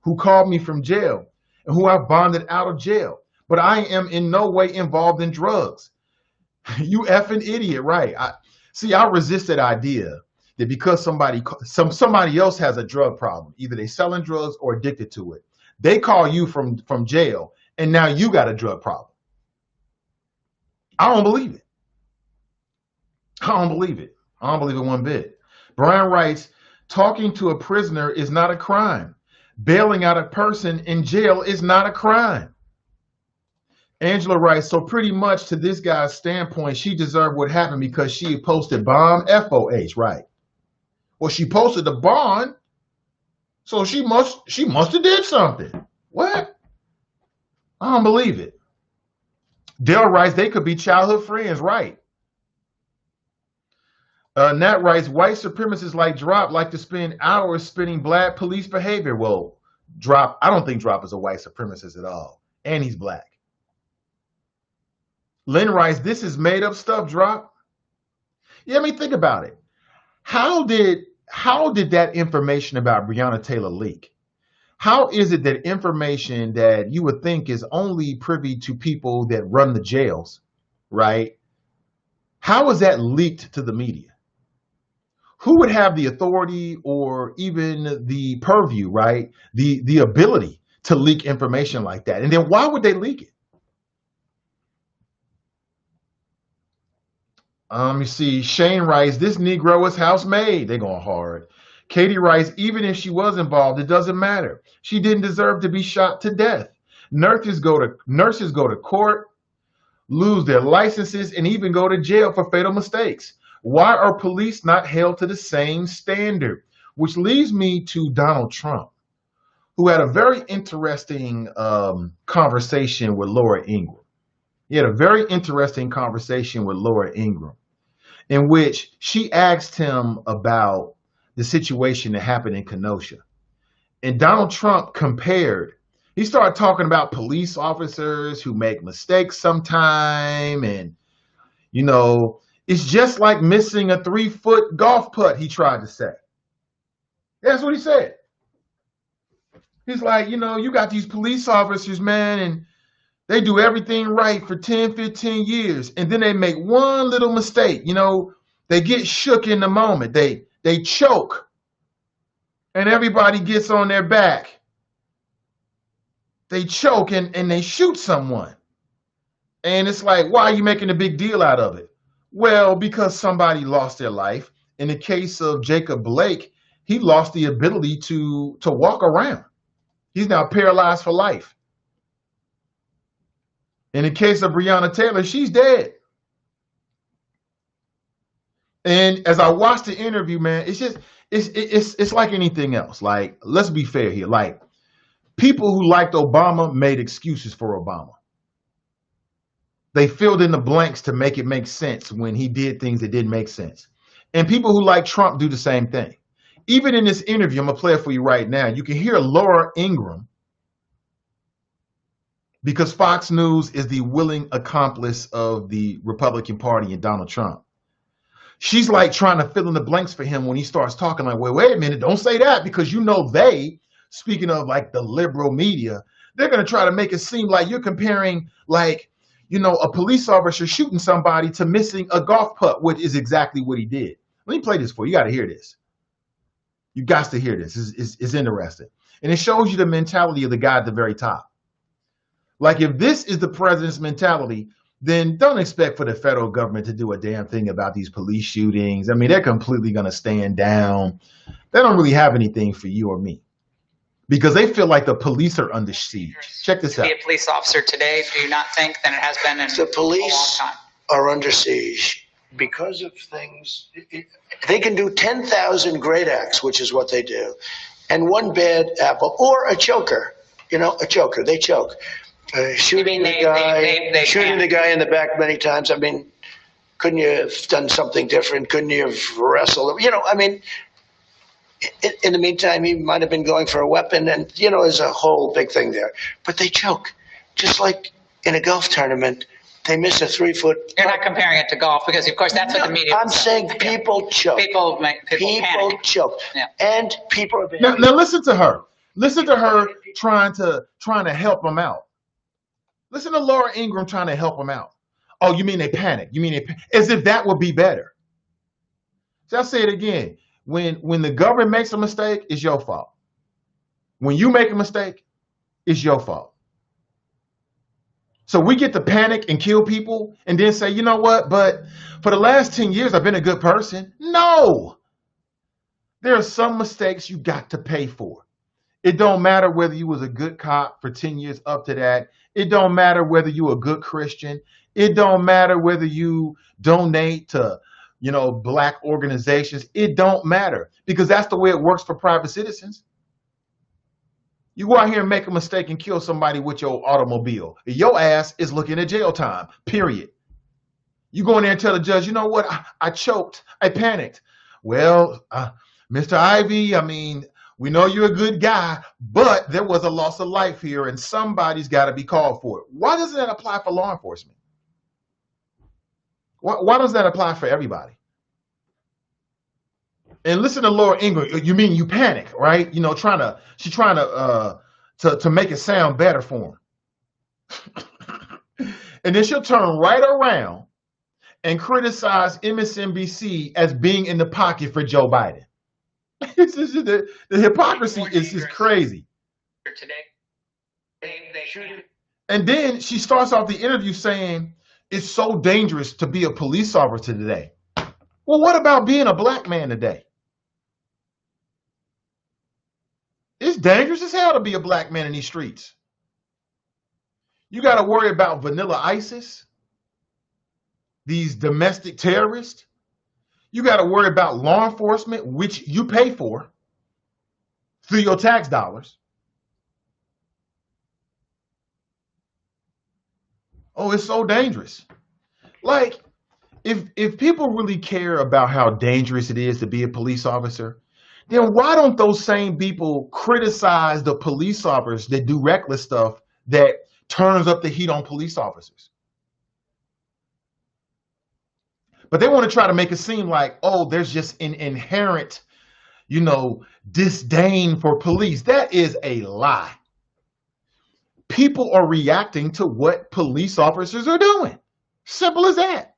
[SPEAKER 1] who called me from jail, and who I've bonded out of jail. But I am in no way involved in drugs. You effing idiot, right? I resist that idea that because somebody else has a drug problem, either they selling drugs or addicted to it, they call you from jail, and now you got a drug problem. I don't believe it. I don't believe it one bit. Brian writes, talking to a prisoner is not a crime. Bailing out a person in jail is not a crime. Angela writes, so pretty much to this guy's standpoint, she deserved what happened because she posted bomb FOH, right? Well, she posted the bond, so she must have did something. What? I don't believe it. Dale writes, they could be childhood friends, right? Nat writes, white supremacists like Drop like to spend hours spinning black police behavior. Well, Drop, I don't think Drop is a white supremacist at all. And he's black. Lynn writes, this is made up stuff, Drop. Yeah, I mean, think about it. How did that information about Breonna Taylor leak? How is it that information that you would think is only privy to people that run the jails, right? How is that leaked to the media? Who would have the authority or even the purview, right? The ability to leak information like that? And then why would they leak it? You see, Shane writes, this Negro is house-made. They're going hard. Katie writes, even if she was involved, it doesn't matter. She didn't deserve to be shot to death. Nurses go to court, lose their licenses, and even go to jail for fatal mistakes. Why are police not held to the same standard? Which leads me to Donald Trump, who had a very interesting conversation with Laura Ingraham. He had a very interesting conversation with Laura Ingraham, in which she asked him about the situation that happened in Kenosha. And Donald Trump he started talking about police officers who make mistakes sometime. And, you know, it's just like missing a 3-foot golf putt, he tried to say. That's what he said. He's like, you know, you got these police officers, man, and they do everything right for 10, 15 years. And then they make one little mistake. You know, they get shook in the moment. They choke. And everybody gets on their back. They choke and they shoot someone. And it's like, why are you making a big deal out of it? Well, because somebody lost their life. In the case of Jacob Blake, he lost the ability to walk around. He's now paralyzed for life. In the case of Breonna Taylor, she's dead. And as I watched the interview, man, it's like anything else. Like, let's be fair here. Like, people who liked Obama made excuses for Obama. They filled in the blanks to make it make sense when he did things that didn't make sense. And people who like Trump do the same thing. Even in this interview, I'm going to play it for you right now. You can hear Laura Ingraham, because Fox News is the willing accomplice of the Republican Party and Donald Trump. She's like trying to fill in the blanks for him when he starts talking like, wait a minute, don't say that, because you know speaking of like the liberal media, they're going to try to make it seem like you're comparing like, you know, a police officer shooting somebody to missing a golf putt, which is exactly what he did. Let me play this for you. You got to hear this. You got to hear this. It's interesting. And it shows you the mentality of the guy at the very top. Like, if this is the president's mentality, then don't expect for the federal government to do a damn thing about these police shootings. I mean, they're completely going to stand down. They don't really have anything for you or me, because they feel like the police are under siege. Check this out.
[SPEAKER 4] To be a police officer today, do you not think that it has been in
[SPEAKER 5] the police
[SPEAKER 4] a long time?
[SPEAKER 5] Are under siege.
[SPEAKER 4] because of things, they can do 10,000 great acts, which is what they do, and one bad apple or a choker. You know, a choker. They choke. Shooting the guy, shooting the guy in the back many times. I mean, couldn't you have done something different? Couldn't you have wrestled? You know, I mean, in the meantime, he might have been going for a weapon, and you know, there's a whole big thing there. But they choke, just like in a golf tournament. They miss a 3-foot.
[SPEAKER 5] You're not comparing it to golf because, of course, that's what the media.
[SPEAKER 4] I'm saying people choke.
[SPEAKER 5] People
[SPEAKER 4] choke.
[SPEAKER 5] Yeah.
[SPEAKER 4] And people are.
[SPEAKER 1] Now listen to her. Listen to her trying to help them out. Listen to Laura Ingraham trying to help them out. Oh, you mean they panic? You mean as if that would be better? So I'll say it again. When the government makes a mistake, it's your fault. When you make a mistake, it's your fault. So we get to panic and kill people and then say, you know what, but for the last 10 years, I've been a good person. No. There are some mistakes you got to pay for. It don't matter whether you was a good cop for 10 years up to that. It don't matter whether you a good Christian. It don't matter whether you donate to, you know, black organizations. It don't matter because that's the way it works for private citizens. You go out here and make a mistake and kill somebody with your automobile. Your ass is looking at jail time, period. You go in there and tell the judge, you know what, I choked, I panicked. Well, Mr. Ivey, I mean, we know you're a good guy, but there was a loss of life here and somebody's got to be called for it. Why doesn't that apply for law enforcement? Why does that apply for everybody? And listen to Laura Ingraham. You mean you panic, right? You know, she's trying to make it sound better for him. And then she'll turn right around and criticize MSNBC as being in the pocket for Joe Biden. The hypocrisy is just crazy. And then she starts off the interview saying it's so dangerous to be a police officer today. Well, what about being a black man today? It's dangerous as hell to be a black man in these streets. You got to worry about vanilla ISIS, these domestic terrorists. You got to worry about law enforcement, which you pay for through your tax dollars. Oh, it's so dangerous. Like, if people really care about how dangerous it is to be a police officer, then why don't those same people criticize the police officers that do reckless stuff that turns up the heat on police officers? But they want to try to make it seem like, oh, there's just an inherent, you know, disdain for police. That is a lie. People are reacting to what police officers are doing. Simple as that.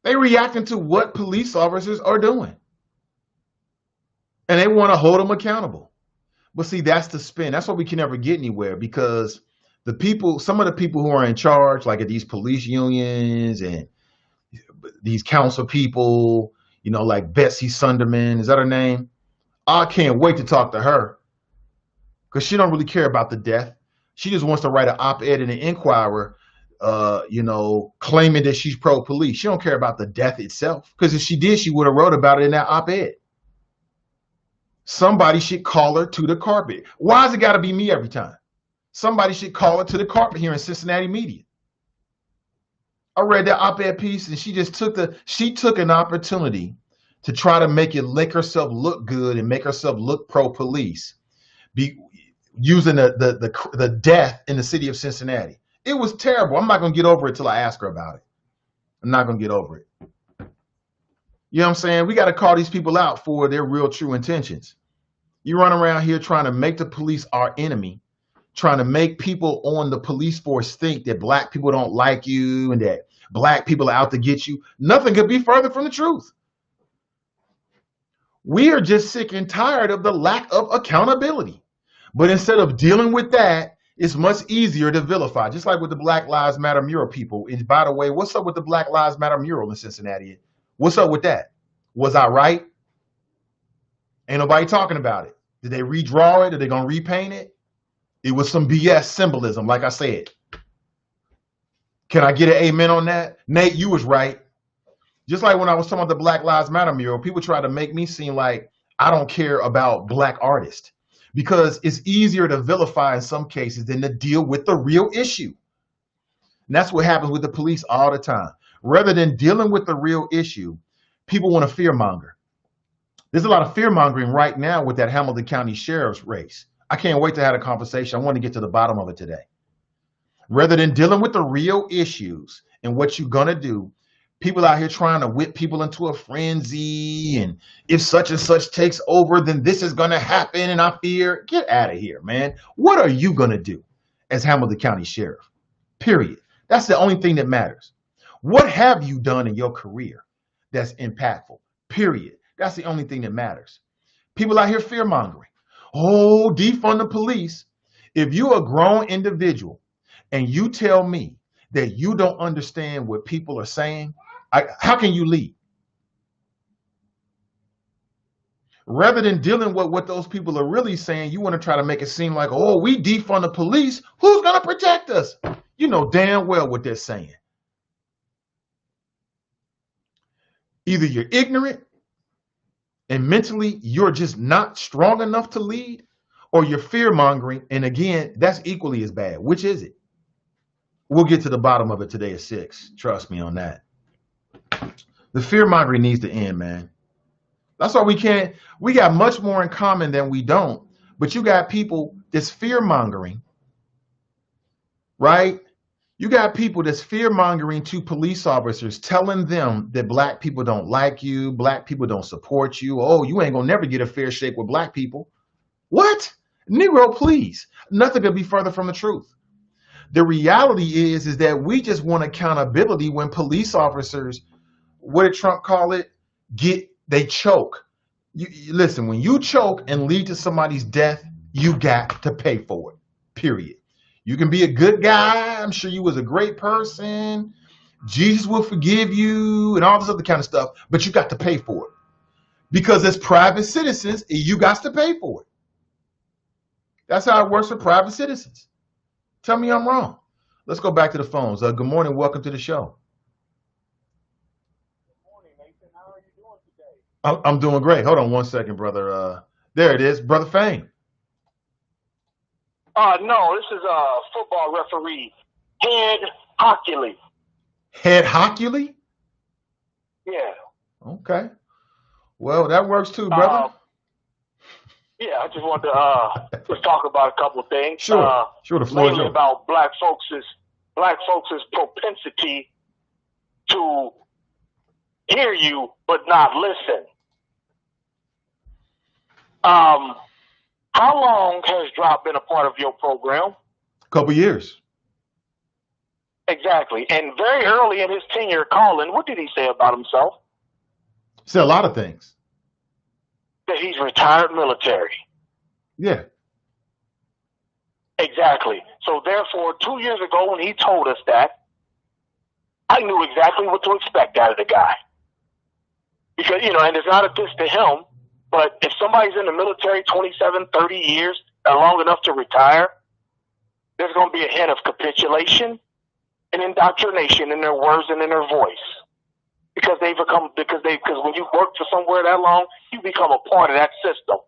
[SPEAKER 1] They're reacting to what police officers are doing. And they want to hold them accountable. But see, that's the spin. That's why we can never get anywhere, because the people, some of the people who are in charge, like at these police unions and these council people, you know, like Betsy Sunderman, is that her name? I can't wait to talk to her, because she don't really care about the death. She just wants to write an op-ed in the Inquirer, you know, claiming that she's pro-police. She don't care about the death itself, because if she did, she would have wrote about it in that op-ed. Somebody should call her to the carpet. Why has it got to be me every time? Somebody should call her to the carpet here in Cincinnati media. I read that op-ed piece, and she just took an opportunity to try to make herself look good and make herself look pro-police, using the death in the city of Cincinnati. It was terrible. I'm not going to get over it till I ask her about it. I'm not going to get over it. You know what I'm saying? We got to call these people out for their real true intentions. You run around here trying to make the police our enemy, trying to make people on the police force think that black people don't like you and that black people are out to get you. Nothing could be further from the truth. We are just sick and tired of the lack of accountability. But instead of dealing with that, it's much easier to vilify, just like with the Black Lives Matter mural people. And by the way, what's up with the Black Lives Matter mural in Cincinnati? What's up with that? Was I right? Ain't nobody talking about it. Did they redraw it? Are they going to repaint it? It was some BS symbolism, like I said. Can I get an amen on that? Nate, you was right. Just like when I was talking about the Black Lives Matter mural, people try to make me seem like I don't care about black artists because it's easier to vilify in some cases than to deal with the real issue. And that's what happens with the police all the time. Rather than dealing with the real issue, people want to fearmonger. There's a lot of fearmongering right now with that Hamilton County Sheriff's race. I can't wait to have a conversation. I want to get to the bottom of it today. Rather than dealing with the real issues and what you're going to do, people out here trying to whip people into a frenzy. And if such and such takes over, then this is going to happen. And I fear, get out of here, man. What are you going to do as Hamilton County Sheriff? Period. That's the only thing that matters. What have you done in your career that's impactful? Period. That's the only thing that matters. People out here fear mongering. Oh, defund the police. If you're a grown individual and you tell me that you don't understand what people are saying, how can you lead? Rather than dealing with what those people are really saying, you want to try to make it seem like, oh, we defund the police. Who's going to protect us? You know damn well what they're saying. Either you're ignorant and mentally you're just not strong enough to lead, or you're fear-mongering, and again, that's equally as bad. Which is it? We'll get to the bottom of it today at 6. Trust me on that. The fear-mongering needs to end, man. That's why we got much more in common than we don't, but you got people that's fear-mongering, right? You got people that's fear-mongering to police officers, telling them that black people don't like you, black people don't support you. Oh, you ain't gonna never get a fair shake with black people. What? Negro, please. Nothing could be further from the truth. The reality is that we just want accountability when police officers, what did Trump call it? They choke. Listen, when you choke and lead to somebody's death, you got to pay for it, period. You can be a good guy. I'm sure you was a great person. Jesus will forgive you and all this other kind of stuff, but you got to pay for it. Because as private citizens, you got to pay for it. That's how it works for private citizens. Tell me I'm wrong. Let's go back to the phones. Good morning. Welcome to the show.
[SPEAKER 2] Good morning, Nathan. How are you doing today?
[SPEAKER 1] I'm doing great. Hold on one second, brother. There it is. Brother Fane.
[SPEAKER 2] No, this is a football referee, Head Hockley.
[SPEAKER 1] Head Hockley?
[SPEAKER 2] Yeah.
[SPEAKER 1] Okay. Well, that works too, brother.
[SPEAKER 2] Yeah, I just wanted to just talk about a couple of things.
[SPEAKER 1] Sure. Sure, the floor is
[SPEAKER 2] mainly
[SPEAKER 1] yours.
[SPEAKER 2] about black folks' propensity to hear you but not listen. How long has Drop been a part of your program?
[SPEAKER 1] A couple years.
[SPEAKER 2] Exactly. And very early in his tenure calling, what did he say about himself?
[SPEAKER 1] Said a lot of things.
[SPEAKER 2] That he's retired military.
[SPEAKER 1] Yeah.
[SPEAKER 2] Exactly. So therefore, 2 years ago when he told us that, I knew exactly what to expect out of the guy. Because, and it's not a diss to him, but if somebody's in the military 27, 30 years, long enough to retire, there's going to be a hint of capitulation and indoctrination in their words and in their voice. Because when you work for somewhere that long, you become a part of that system.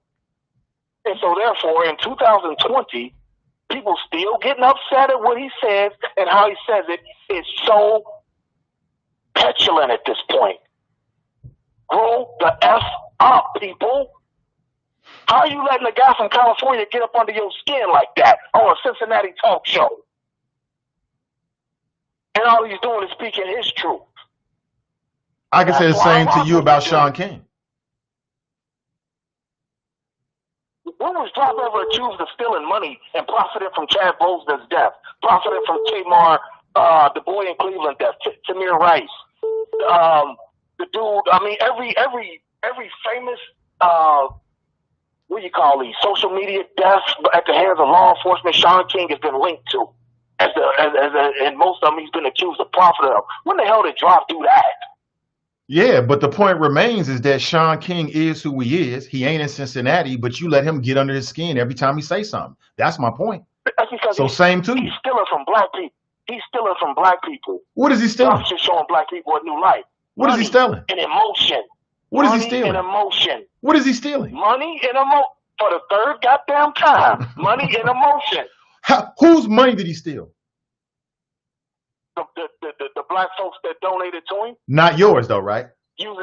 [SPEAKER 2] And so therefore, in 2020, people still getting upset at what he says and how he says it is so petulant at this point. Grow the F up, people. How are you letting a guy from California get up under your skin like that on a Cincinnati talk show? And all he's doing is speaking his truth.
[SPEAKER 1] I can say the same to you about Sean King.
[SPEAKER 2] When was Drop ever accused of stealing money and profiting from Chad Boseman's death, profiting from Tamar, the boy in Cleveland death, Tamir Rice, the dude? I mean, every famous what do you call these social media deaths at the hands of law enforcement, Sean King has been linked to, and most of them he's been accused of profiting of. When the hell did Drop do that?
[SPEAKER 1] Yeah, but the point remains is that Sean King is who he is. He ain't in Cincinnati, but you let him get under his skin every time he say something. That's my point.
[SPEAKER 2] That's because
[SPEAKER 1] so same too.
[SPEAKER 2] He's stealing from black people. He's stealing from black people.
[SPEAKER 1] What is he stealing?
[SPEAKER 2] Trump's just showing black people a new life.
[SPEAKER 1] What is he stealing?
[SPEAKER 2] And emotion.
[SPEAKER 1] What is he
[SPEAKER 2] Money
[SPEAKER 1] stealing?
[SPEAKER 2] and emotion.
[SPEAKER 1] What is he stealing?
[SPEAKER 2] Money and emotion. For the third goddamn time. Money and emotion.
[SPEAKER 1] Whose money did he steal?
[SPEAKER 2] The black folks that donated to him.
[SPEAKER 1] Not yours, though, right?
[SPEAKER 2] Use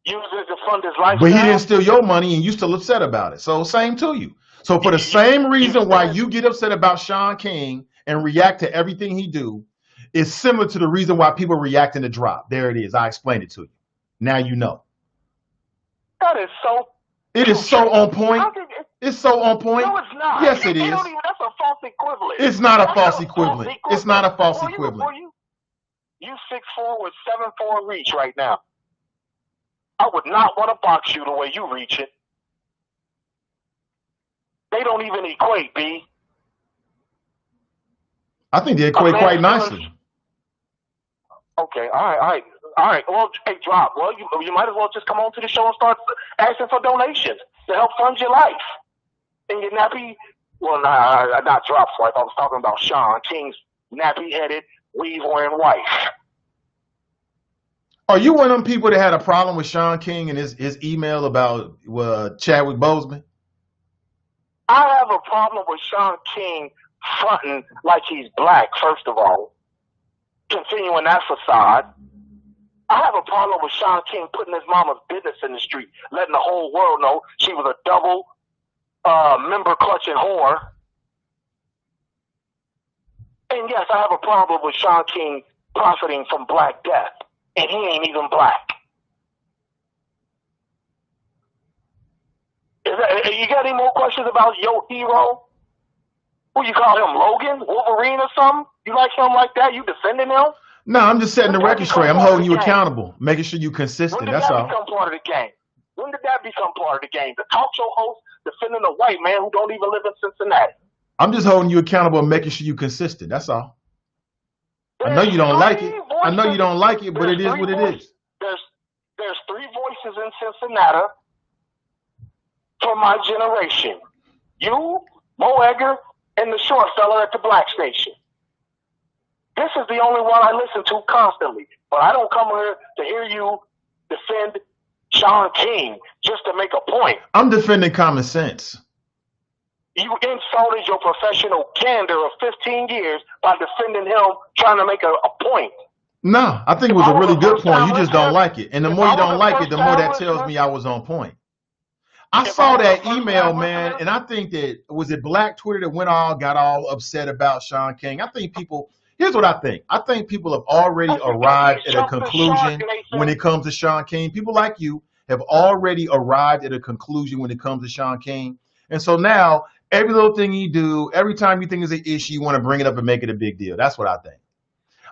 [SPEAKER 2] it to fund his lifestyle.
[SPEAKER 1] But he didn't steal your money, and you still upset about it. So same to you. So for the same reason why you get upset about Shaun King and react to everything he do, is similar to the reason why people react in the drop. There it is. I explained it to you. Now you know.
[SPEAKER 2] That is so.
[SPEAKER 1] It is so on point. It's so on point.
[SPEAKER 2] No, it's not.
[SPEAKER 1] Yes, it is.
[SPEAKER 2] That's a false equivalent.
[SPEAKER 1] It's not a false equivalent. It's not a false equivalent.
[SPEAKER 2] You 6'4" with 7'4" reach right now. I would not want to box you the way you reach it. They don't even equate, B.
[SPEAKER 1] I think they equate quite nicely.
[SPEAKER 2] Okay, all right. Well, hey, drop. Well, you might as well just come on to the show and start asking for donations to help fund your life. And your nappy, well, not Drop's wife. I was talking about Shaun King's nappy-headed, weave-wearing wife.
[SPEAKER 1] Are you one of them people that had a problem with Shaun King and his email about Chadwick Boseman?
[SPEAKER 2] I have a problem with Shaun King fronting like he's black, first of all, continuing that facade. I have a problem with Shaun King putting his mama's business in the street, letting the whole world know she was a double member clutching whore. And yes, I have a problem with Shaun King profiting from Black Death, and he ain't even black. You got any more questions about your hero? What you call him, Logan, Wolverine or something? You like him like that? You defending him?
[SPEAKER 1] No, I'm just setting the record straight. I'm holding you accountable, making sure you're consistent. That's all.
[SPEAKER 2] When did that become part of the game? When did that become part of the game? The talk show host defending a white man who don't even live in Cincinnati.
[SPEAKER 1] I'm just holding you accountable and making sure you're consistent. That's all. I know you don't like it. I know you don't like it, but it is what it is.
[SPEAKER 2] There's three voices in Cincinnati for my generation. You, Mo Egger, and the short fella at the black station. This is the only one I listen to constantly. But I don't come here to hear you defend Shaun King just to make a point.
[SPEAKER 1] I'm defending common sense.
[SPEAKER 2] You insulted your professional candor of 15 years by defending him trying to make a point.
[SPEAKER 1] No, I think it was a really good point. You just don't like it. And the more you don't like it, the more that tells me I was on point. I saw that email, man, and I think that, was it Black Twitter that got all upset about Shaun King? I think people, here's what I think. I think people have already arrived at a conclusion when it comes to Shaun King. People like you have already arrived at a conclusion when it comes to Shaun King. And so now, every little thing you do, every time you think is an issue, you want to bring it up and make it a big deal. That's what I think.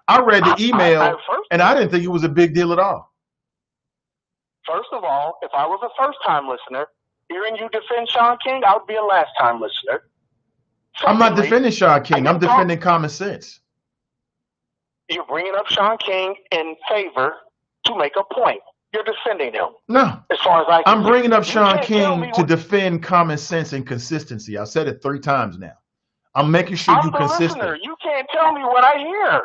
[SPEAKER 1] I read the email, and I didn't think it was a big deal at all.
[SPEAKER 2] First of all, if I was a first-time listener, hearing you defend Shaun King, I would be a last-time listener. Secondly,
[SPEAKER 1] I'm not defending Shaun King. I'm defending common sense.
[SPEAKER 2] You're bringing up Shaun King in favor to make a point. You're defending him.
[SPEAKER 1] No.
[SPEAKER 2] As far as
[SPEAKER 1] I'm bringing up Shaun King to defend common sense and consistency. I've said it 3 times now. I'm making sure you're consistent.
[SPEAKER 2] Listener. You can't tell me what I hear.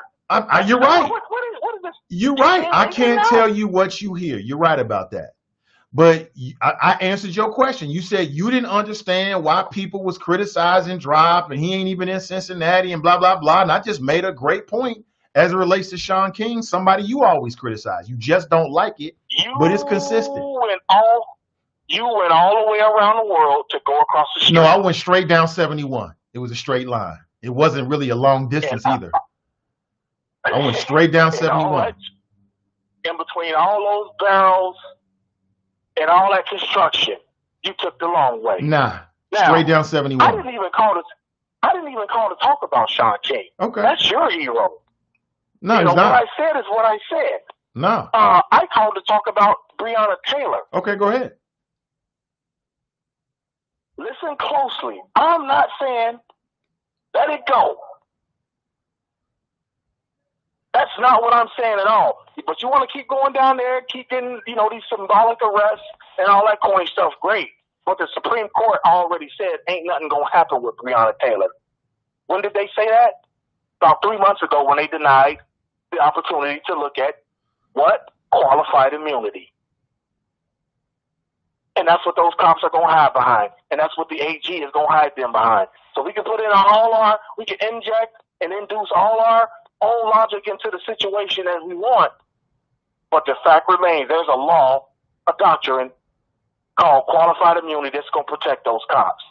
[SPEAKER 1] You're right.
[SPEAKER 2] What is this?
[SPEAKER 1] You're right. I can't tell you what you hear. You're right about that. But I answered your question. You said you didn't understand why people was criticizing Drop and he ain't even in Cincinnati and blah, blah, blah. And I just made a great point as it relates to Shaun King, somebody you always criticize. You just don't like it, but it's consistent.
[SPEAKER 2] You went all the way around the world to go across the street.
[SPEAKER 1] No, I went straight down 71. It was a straight line. It wasn't really a long distance either. I went straight down 71.
[SPEAKER 2] In between all those barrels and all that construction, you took the long way.
[SPEAKER 1] Now, straight down 71.
[SPEAKER 2] I didn't even call to talk about Shaun King.
[SPEAKER 1] Okay.
[SPEAKER 2] That's your hero.
[SPEAKER 1] No, it's not.
[SPEAKER 2] What I said is what I said.
[SPEAKER 1] No.
[SPEAKER 2] I called to talk about Breonna Taylor.
[SPEAKER 1] Okay, go ahead.
[SPEAKER 2] Listen closely. I'm not saying let it go. That's not what I'm saying at all. But you want to keep going down there, keep getting, these symbolic arrests and all that corny stuff, great. But the Supreme Court already said ain't nothing going to happen with Breonna Taylor. When did they say that?
[SPEAKER 6] about 3 months ago when they denied the opportunity to look at what? Qualified immunity. And that's what those cops are going to hide behind. And that's what the AG is going to hide them behind. So we can put in we can inject and induce all our own logic into the situation as we want. But the fact remains, there's a law, a doctrine called qualified immunity that's going to protect those cops.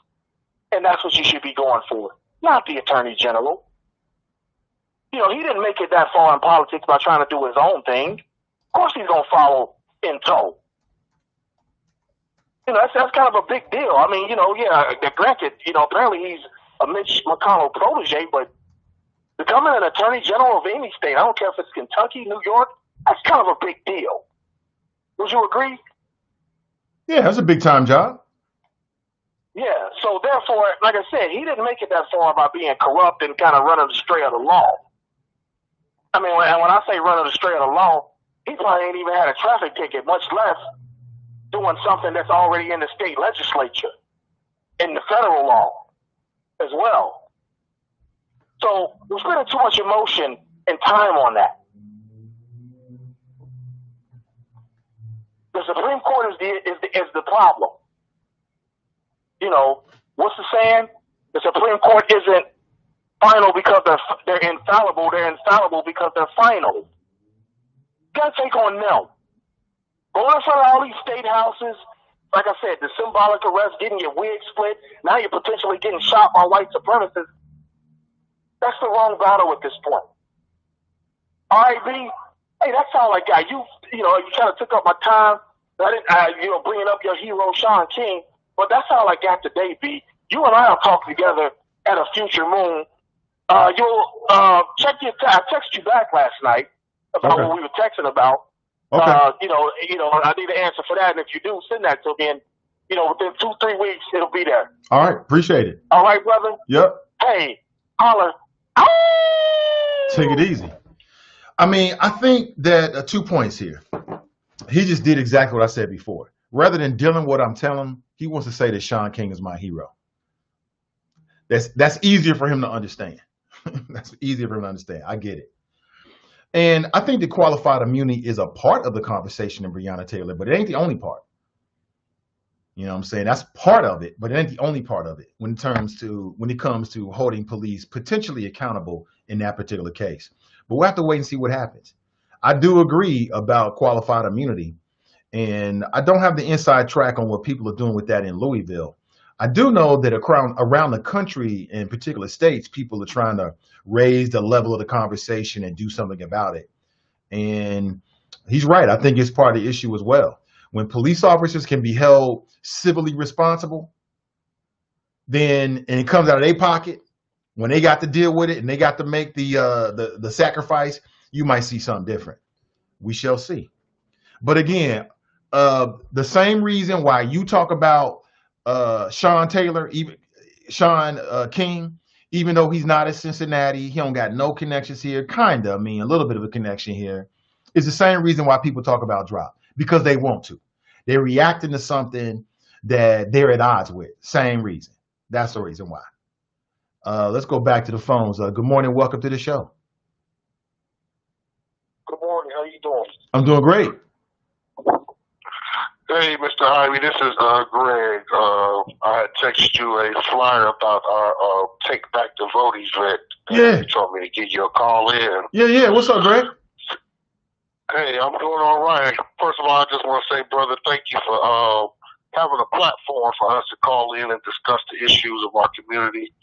[SPEAKER 6] And that's what you should be going for, not the Attorney General. You know, he didn't make it that far in politics by trying to do his own thing. Of course he's going to follow in tow. You know, that's kind of a big deal. I mean, you know, yeah, granted, you know, apparently he's a Mitch McConnell protege, but becoming an Attorney General of any state, I don't care if it's Kentucky, New York, that's kind of a big deal. Would you agree?
[SPEAKER 1] Yeah, that's a big time job.
[SPEAKER 6] Yeah, so therefore, like I said, he didn't make it that far by being corrupt and kind of running astray of the law. I mean, when I say running astray of the law, he probably ain't even had a traffic ticket, much less doing something that's already in the state legislature, in the federal law as well. So we're spending too much emotion and time on that. The Supreme Court is the problem. You know, what's the saying? The Supreme Court isn't final because they're infallible. They're infallible because they're final. You gotta take on them. Going in front of all these state houses, like I said, the symbolic arrest, getting your wig split, now you're potentially getting shot by white supremacists. That's the wrong battle at this point. All right, B. Hey, that's all I got. You know, you kind of took up my time. I didn't, you know, bringing up your hero, Sean King. But that's all I got today, B. You and I will talk together at a future moon. You'll check your. I texted you back last night about what we were texting about.
[SPEAKER 1] Okay.
[SPEAKER 6] You know, I need an answer for that, and if you do, send that to me. And you know, within 2-3 weeks, it'll be there.
[SPEAKER 1] All right, appreciate it.
[SPEAKER 6] All right, brother.
[SPEAKER 1] Yep.
[SPEAKER 6] Hey, holler.
[SPEAKER 1] Take it easy. I mean, I think that 2 points here. He just did exactly what I said before. Rather than dealing with what I'm telling him, he wants to say that Sean King is my hero. That's easier for him to understand. That's easier for him to understand. I get it. And I think the qualified immunity is a part of the conversation in Breonna Taylor, but it ain't the only part. You know what I'm saying? That's part of it, but it ain't the only part of it when it comes to holding police potentially accountable in that particular case. But we'll have to wait and see what happens. I do agree about qualified immunity, and I don't have the inside track on what people are doing with that in Louisville. I do know that around the country, in particular states, people are trying to raise the level of the conversation and do something about it. And he's right. I think it's part of the issue as well. When police officers can be held civilly responsible, then and it comes out of their pocket, when they got to deal with it and they got to make the sacrifice, you might see something different. We shall see. But again, the same reason why you talk about Sean King, even though he's not at Cincinnati, he don't got no connections here, a little bit of a connection here, is the same reason why people talk about drop, because they want to. They're reacting to something that they're at odds with. Same reason. That's the reason why. Let's go back to the phones. Good morning. Welcome to the show.
[SPEAKER 6] Good morning. How you doing?
[SPEAKER 1] I'm doing great.
[SPEAKER 2] Hey, Mr. Ivey, this is Greg. I had texted you a flyer about our Take Back the Vote event.
[SPEAKER 1] Yeah.
[SPEAKER 2] You told me to give you a call in.
[SPEAKER 1] Yeah. What's up, Greg?
[SPEAKER 2] Hey, I'm doing all right. First of all, I just want to say, brother, thank you for having a platform for us to call in and discuss the issues of our community.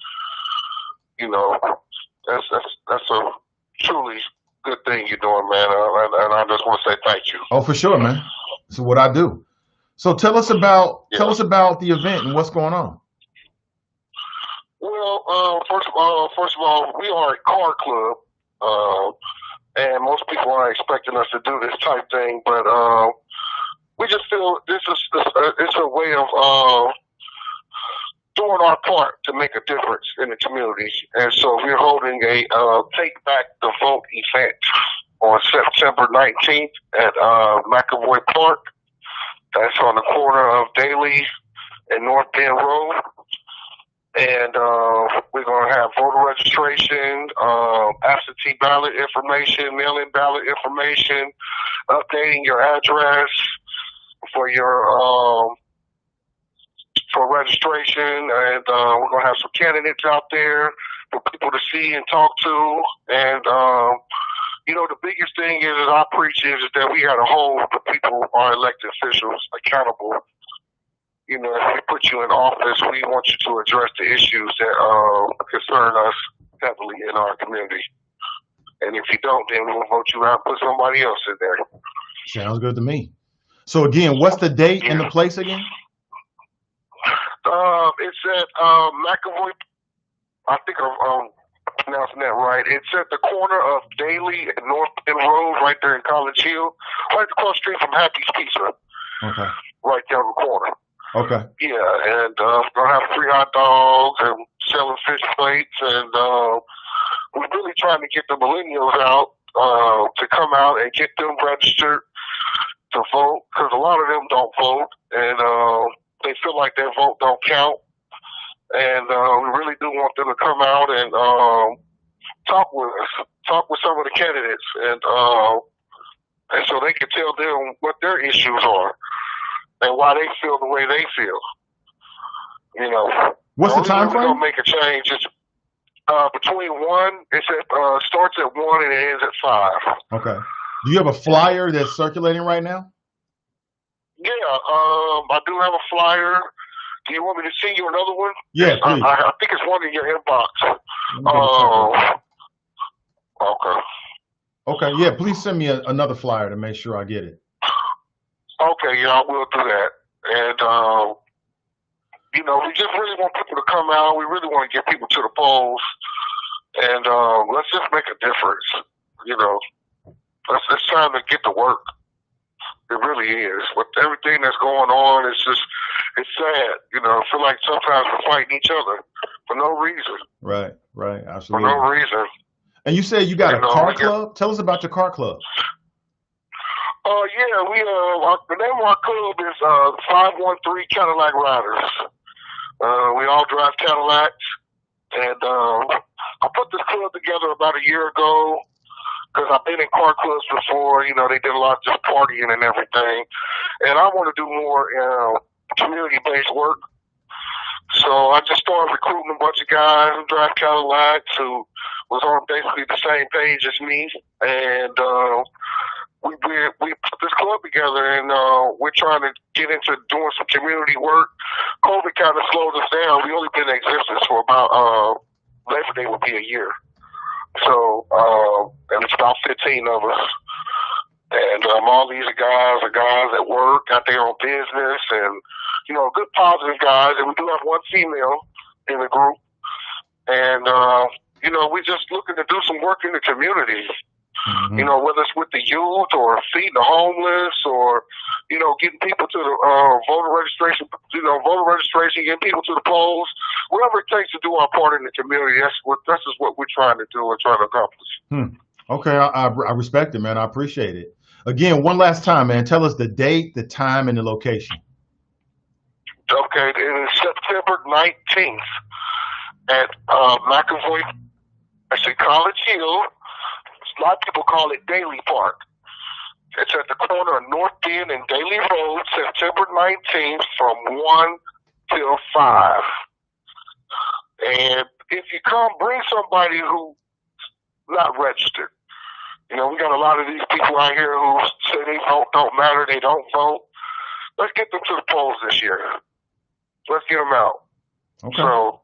[SPEAKER 2] You know, that's a truly good thing you're doing, man. And I just want to say thank you.
[SPEAKER 1] Oh, for sure, man. This is what I do. So tell us about the event and what's going on.
[SPEAKER 2] Well, first of all, we are a car club, and most people aren't expecting us to do this type thing, but we just feel it's a way of doing our part to make a difference in the community. And so we're holding a Take Back the Vote event on September 19th at McAvoy Park. That's on the corner of Daly and North Bend Road. And We're going to have voter registration, absentee ballot information, mail-in ballot information, updating your address for your for registration, and we're going to have some candidates out there for people to see and talk to. And you know, the biggest thing is that I preach is that we got to hold the people, our elected officials, accountable. You know, if we put you in office, we want you to address the issues that concern us heavily in our community. And if you don't, then we'll vote you out and put somebody else in there.
[SPEAKER 1] Sounds good to me. So again, what's the date and the place again?
[SPEAKER 2] It's at McAvoy. I think I'm pronouncing that right. It's at the corner of Daly and North End Road, right there in College Hill, right across the street from Happy's Pizza.
[SPEAKER 1] Okay.
[SPEAKER 2] Right down the corner.
[SPEAKER 1] Okay.
[SPEAKER 2] Yeah, and we're gonna have free hot dogs and selling fish plates, and we're really trying to get the millennials out to come out and get them registered to vote, because a lot of them don't vote, and they feel like their vote don't count. And we really do want them to come out and talk with us, talk with some of the candidates, and so they can tell them what their issues are and why they feel the way they feel. You know,
[SPEAKER 1] what's the time frame?
[SPEAKER 2] We're gonna make a change. It's between 1. It's at starts at 1 and it ends at 5.
[SPEAKER 1] Okay. Do you have a flyer that's circulating right now?
[SPEAKER 2] Yeah, I do have a flyer. Do you want me to send you another one?
[SPEAKER 1] Yeah, please.
[SPEAKER 2] I think it's one in your inbox. Okay.
[SPEAKER 1] Okay, yeah, please send me another flyer to make sure I get it.
[SPEAKER 2] Okay, yeah, I will do that. And, you know, we just really want people to come out. We really want to get people to the polls. And let's just make a difference. You know, it's time to get to work. It really is. With everything that's going on, it's sad. You know, I feel like sometimes we're fighting each other for no reason.
[SPEAKER 1] Right, absolutely.
[SPEAKER 2] For no reason.
[SPEAKER 1] And you said you got a car club? Tell us about your car club.
[SPEAKER 2] Yeah, the name of our club is 513 Cadillac Riders. We all drive Cadillacs, and I put this club together about a year ago because I've been in car clubs before. You know, they did a lot of just partying and everything, and I want to do more community-based work. So I just started recruiting a bunch of guys who drive Cadillacs who was on basically the same page as me, and we put this club together, and we're trying to get into doing some community work. COVID kind of slowed us down. We only been in existence for about Labor Day will be a year, so and it's about 15 of us. And all these guys are guys that work, got their own business, and, you know, good positive guys. And we do have one female in the group. And, you know, we're just looking to do some work in the community. Mm-hmm. You know, whether it's with the youth or feeding the homeless or, you know, getting people to the voter registration, getting people to the polls, whatever it takes to do our part in the community. That's just what we're trying to do and trying to accomplish.
[SPEAKER 1] Okay, I respect it, man. I appreciate it. Again, one last time, man. Tell us the date, the time, and the location.
[SPEAKER 2] Okay, it is September 19th at McAvoy. Actually, College Hill. A lot of people call it Daly Park. It's at the corner of North End and Daly Road, September 19th from 1 till 5. And if you come, bring somebody who's not registered. You know, we got a lot of these people out here who say they vote don't matter, they don't vote. Let's get them to the polls this year. Let's get them out.
[SPEAKER 1] Okay.
[SPEAKER 2] So,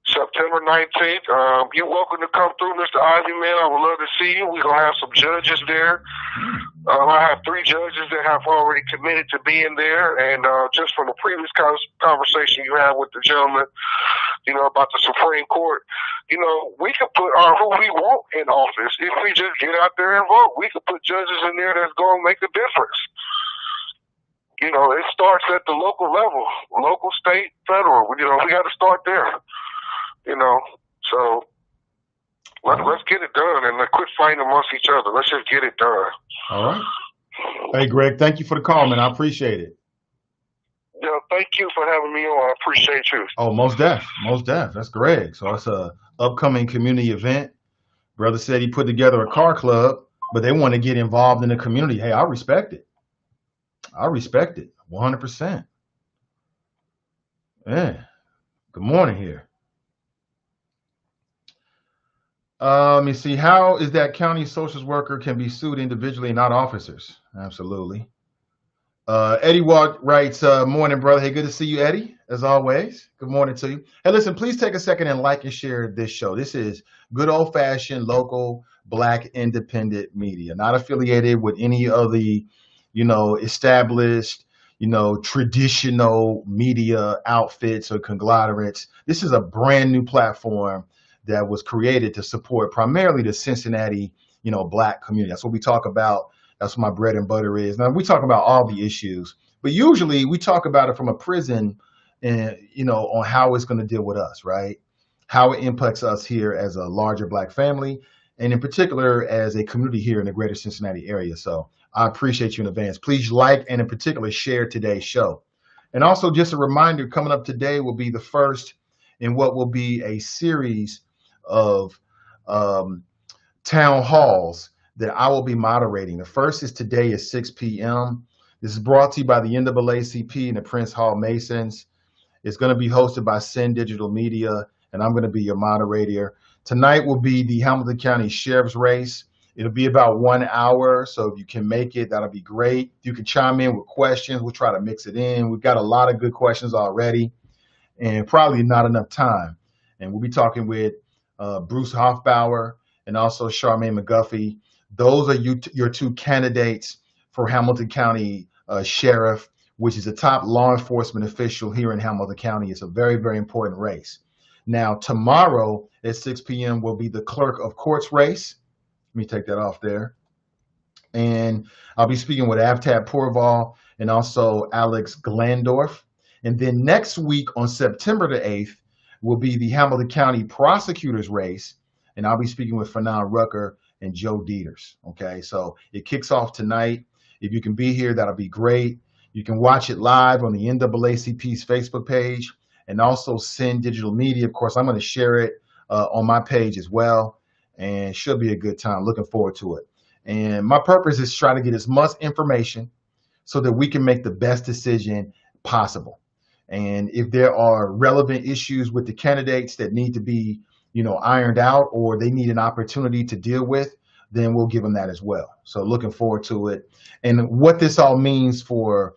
[SPEAKER 2] September 19th, you're welcome to come through, Mr. Ivey, man. I would love to see you. We're going to have some judges there. I have 3 judges that have already committed to being there. And just from the previous conversation you had with the gentleman, you know, about the Supreme Court, you know, we could put who we want in office. If we just get out there and vote, we could put judges in there that's going to make a difference. You know, it starts at the local level, local, state, federal. You know, we got to start there. You know, so let's get it done and quit fighting amongst each other. Let's just get it done.
[SPEAKER 1] All right. Hey, Greg, thank you for the call, man. I appreciate it.
[SPEAKER 6] Yeah, thank you for having me on. I appreciate you.
[SPEAKER 1] Oh, most def, most def. That's Greg. So it's a upcoming community event. Brother said he put together a car club, but they want to get involved in the community. Hey, I respect it. I respect it 100%. Yeah. Good morning here. Let me see. How is that county social worker can be sued individually, not officers? Absolutely. Eddie writes, morning, brother. Hey, good to see you, Eddie, as always. Good morning to you. Hey, listen, please take a second and like and share this show. This is good old-fashioned, local, Black, independent media, not affiliated with any of the, established, traditional media outfits or conglomerates. This is a brand new platform that was created to support primarily the Cincinnati, Black community. That's what we talk about. That's what my bread and butter is. Now we talk about all the issues, but usually we talk about it from a prison and, on how it's going to deal with us, right? How it impacts us here as a larger Black family, and in particular as a community here in the greater Cincinnati area. So I appreciate you in advance. Please like and in particular share today's show. And also just a reminder, coming up today will be the first in what will be a series of town halls that I will be moderating. The first is today at 6 p.m. This is brought to you by the NAACP and the Prince Hall Masons. It's going to be hosted by Sin Digital Media, and I'm going to be your moderator. Tonight will be the Hamilton County Sheriff's race. It'll be about 1 hour, so if you can make it, that'll be great. You can chime in with questions. We'll try to mix it in. We've got a lot of good questions already, and probably not enough time. And we'll be talking with Bruce Hoffbauer and also Charmaine McGuffey. Those are your two candidates for Hamilton County Sheriff, which is the top law enforcement official here in Hamilton County. It's a very, very important race. Now, tomorrow at 6 p.m. will be the Clerk of Courts race. Let me take that off there. And I'll be speaking with Avtab Pourval and also Alex Glandorf. And then next week on September the 8th will be the Hamilton County Prosecutor's race. And I'll be speaking with Fanon Rucker and Joe Dieters. Okay, so it kicks off tonight. If you can be here, that'll be great. You can watch it live on the NAACP's Facebook page and also Sin Digital Media. Of course, I'm going to share it on my page as well, and should be a good time. Looking forward to it. And my purpose is to try to get as much information so that we can make the best decision possible. And if there are relevant issues with the candidates that need to be ironed out, or they need an opportunity to deal with, then we'll give them that as well. So looking forward to it. And what this all means for,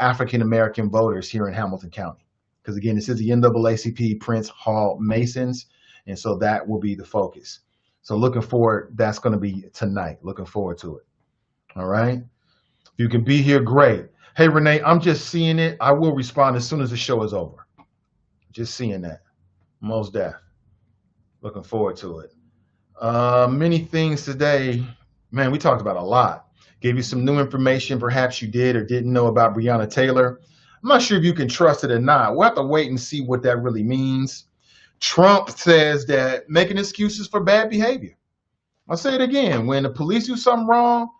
[SPEAKER 1] African-American voters here in Hamilton County. Because again, this is the NAACP Prince Hall Masons. And so that will be the focus. So looking forward, that's going to be tonight. Looking forward to it. All right. If you can be here, great. Hey, Renee, I'm just seeing it. I will respond as soon as the show is over. Just seeing that. Most def. Looking forward to it. Many things today. Man, we talked about a lot. Gave you some new information perhaps you did or didn't know about Breonna Taylor. I'm not sure if you can trust it or not. We'll have to wait and see what that really means. Trump says that making excuses for bad behavior. I'll say it again. When the police do something wrong,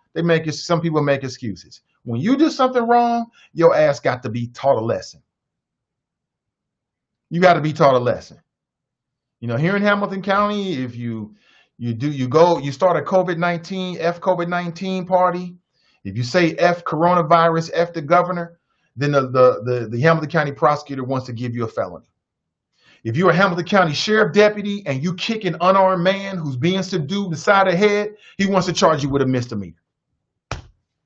[SPEAKER 1] some people make excuses. When you do something wrong, your ass got to be taught a lesson. You got to be taught a lesson. Here in Hamilton County, if you start a COVID-19 party. If you say F coronavirus, F the governor, then the Hamilton County prosecutor wants to give you a felony. If you're a Hamilton County sheriff deputy and you kick an unarmed man who's being subdued in the side of the head, he wants to charge you with a misdemeanor.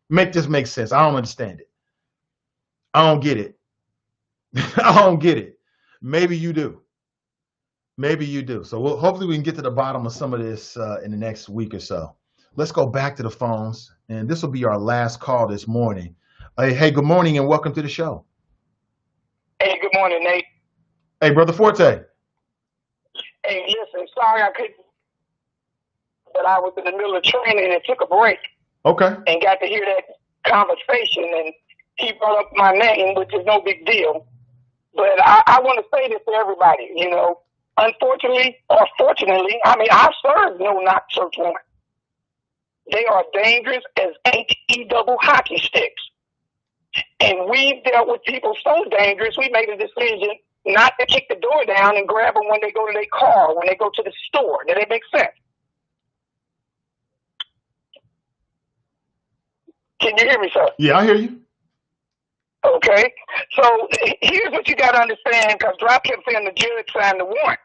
[SPEAKER 1] Make this make sense. I don't understand it. I don't get it. I don't get it. Maybe you do. Maybe you do. So hopefully we can get to the bottom of some of this in the next week or so. Let's go back to the phones, and this will be our last call this morning. Hey, good morning and welcome to the show.
[SPEAKER 6] Hey, good morning, Nate.
[SPEAKER 1] Hey, Brother Forte.
[SPEAKER 6] Hey, listen, sorry I couldn't, but I was in the middle of training and took a break. Okay. And got to hear that conversation, and he brought up my name, which is no big deal. But I want to say this to everybody, unfortunately or fortunately, I served no-knock search warrant. They are dangerous as H-E double hockey sticks. And we dealt with people so dangerous, we made a decision not to kick the door down and grab them when they go to their car, when they go to the store. Does that make sense? Can you hear me, sir?
[SPEAKER 1] Yeah, I hear you.
[SPEAKER 6] Okay. So here's what you got to understand, because Drop kept saying the judge signed the warrant.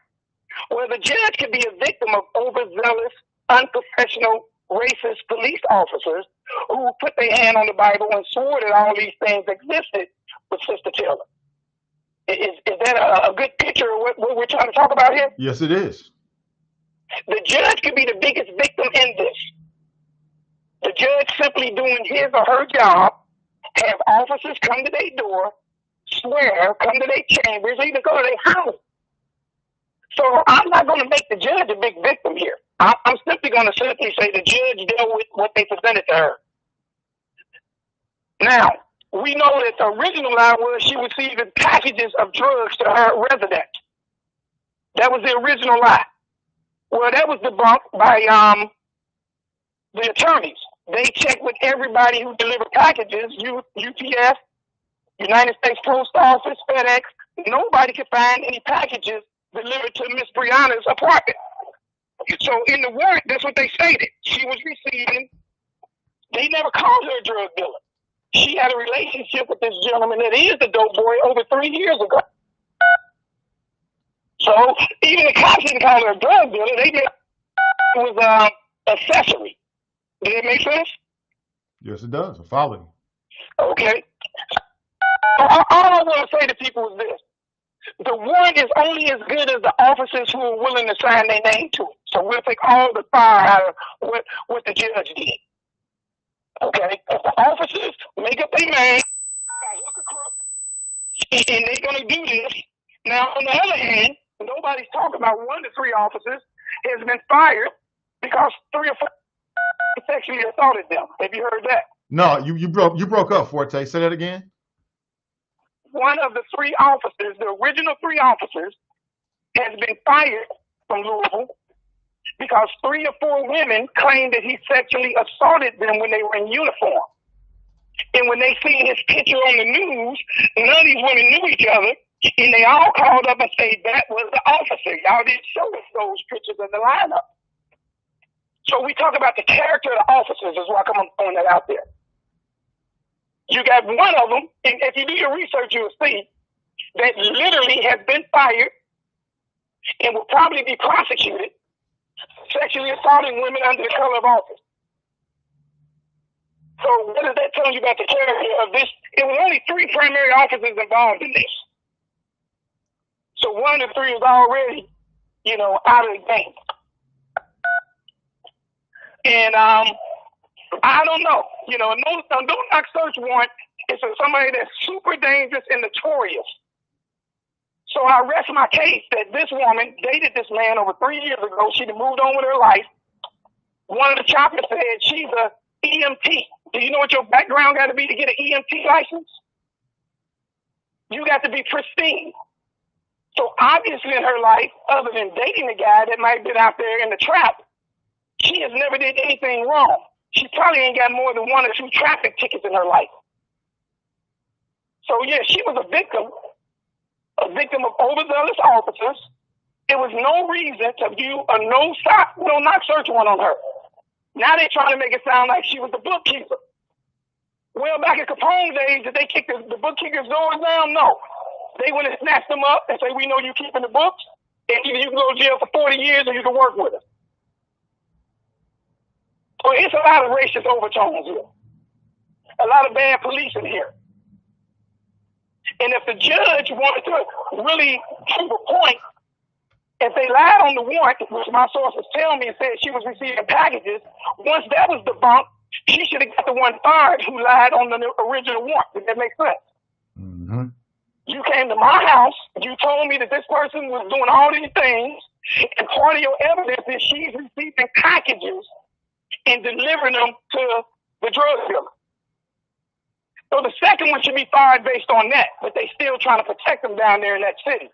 [SPEAKER 6] Well, the judge could be a victim of overzealous, unprofessional, racist police officers who put their hand on the Bible and swore that all these things existed with Sister Taylor. Is that a good picture of what we're trying to talk about here?
[SPEAKER 1] Yes, it is.
[SPEAKER 6] The judge could be the biggest victim in this. The judge simply doing his or her job, have officers come to their door, swear, come to their chambers, even go to their house. So I'm not going to make the judge a big victim here. I'm simply going to say the judge dealt with what they presented to her. Now, we know that the original lie was she received packages of drugs to her residence. That was the original lie. Well, that was debunked by the attorneys. They checked with everybody who delivered packages, UPS, United States Post Office, FedEx. Nobody could find any packages delivered to Miss Breonna's apartment. So in the warrant, that's what they stated. She was receiving, they never called her a drug dealer. She had a relationship with this gentleman that is the dope boy over 3 years ago. So even the cops didn't call her a drug dealer. They did. It was accessory. Does that make sense?
[SPEAKER 1] Yes, it does. I follow you.
[SPEAKER 6] Okay. All I want to say to people is this. The warrant is only as good as the officers who are willing to sign their name to it. So we'll take all the fire out of what the judge did. Okay? If the officers make up their mind, look a crook, and they're going to do this. Now, on the other hand, nobody's talking about 1 to 3 officers has been fired because 3 or 4 sexually assaulted them. Have you heard that?
[SPEAKER 1] No, you broke up, Forte. Say that again.
[SPEAKER 6] 1 of the 3 officers, the original 3 officers, has been fired from Louisville because 3 or 4 women claimed that he sexually assaulted them when they were in uniform. And when they seen his picture on the news, none of these women knew each other, and they all called up and said that was the officer. Y'all didn't show us those pictures in the lineup. So we talk about the character of the officers is why I'm throwing that out there. You got 1 of them, and if you do your research, you'll see that literally has been fired and will probably be prosecuted sexually assaulting women under the color of office. So what is that telling you about the character of this? It was only 3 primary officers involved in this. So 1 of the 3 is already, out of the game. And I don't know. No knock search warrant is for somebody that's super dangerous and notorious. So I rest my case that this woman dated this man over 3 years ago. She'd moved on with her life. One of the choppers said she's a EMT. Do you know what your background got to be to get an EMT license? You got to be pristine. So obviously in her life, other than dating a guy that might have been out there in the trap, she has never did anything wrong. She probably ain't got more than 1 or 2 traffic tickets in her life. So yeah, she was a victim of overzealous officers. There was no reason to do a no knock search warrant on her. Now they're trying to make it sound like she was the bookkeeper. Well, back in Capone days, did they kick the bookkeeper's doors down? No. They went and snatched them up and say, we know you keeping the books, and either you can go to jail for 40 years or you can work with us. So it's a lot of racist overtones here. A lot of bad police in here. And if the judge wanted to really prove a point, if they lied on the warrant, which my sources tell me and said she was receiving packages, once that was debunked, she should have got the one fired who lied on the original warrant. Does that make sense?
[SPEAKER 1] Mm-hmm.
[SPEAKER 6] You came to my house, you told me that this person was doing all these things, and part of your evidence is she's receiving packages and delivering them to the drug dealer. So the second one should be fired based on that, but they still trying to protect them down there in that city.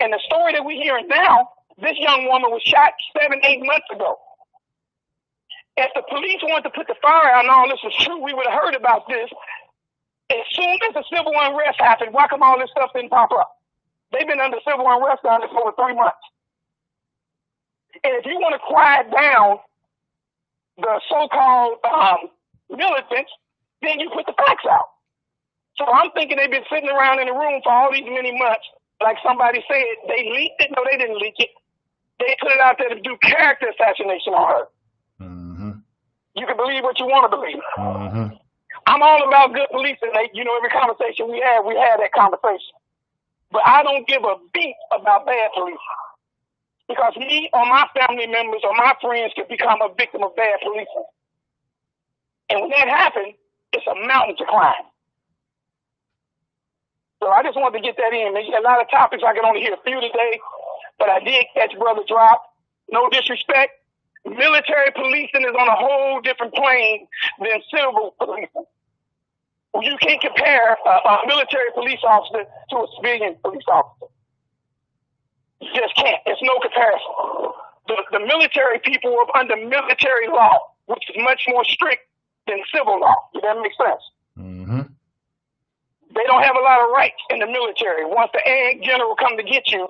[SPEAKER 6] And the story that we're hearing now, this young woman was shot 7-8 months ago. If the police wanted to put the fire out and all this was true, we would have heard about this As soon as the civil unrest happened, why come all this stuff didn't pop up? They've been under civil unrest down there for over 3 months. And if you want to quiet down the so-called militants, then you put the facts out. So I'm thinking they've been sitting around in the room for all these many months. Like somebody said, they leaked it. No, they didn't leak it. They put it out there to do character assassination on her.
[SPEAKER 1] Mm-hmm.
[SPEAKER 6] You can believe what you want to believe.
[SPEAKER 1] Mm-hmm. I'm
[SPEAKER 6] all about good policing. You know, every conversation we had that conversation. But I don't give a beat about bad policing. Because me or my family members or my friends could become a victim of bad policing. And when that happens, it's a mountain to climb. So I just wanted to get that in. There's a lot of topics. I can only hear a few today, but I did catch Brother Drop. No disrespect. Military policing is on a whole different plane than civil policing. You can't compare a military police officer to a civilian police officer. You just can't. There's no comparison. The military people are under military law, which is much more strict than civil law. Does that make sense?
[SPEAKER 1] Mm-hmm.
[SPEAKER 6] They don't have a lot of rights in the military. Once the ag general come to get you,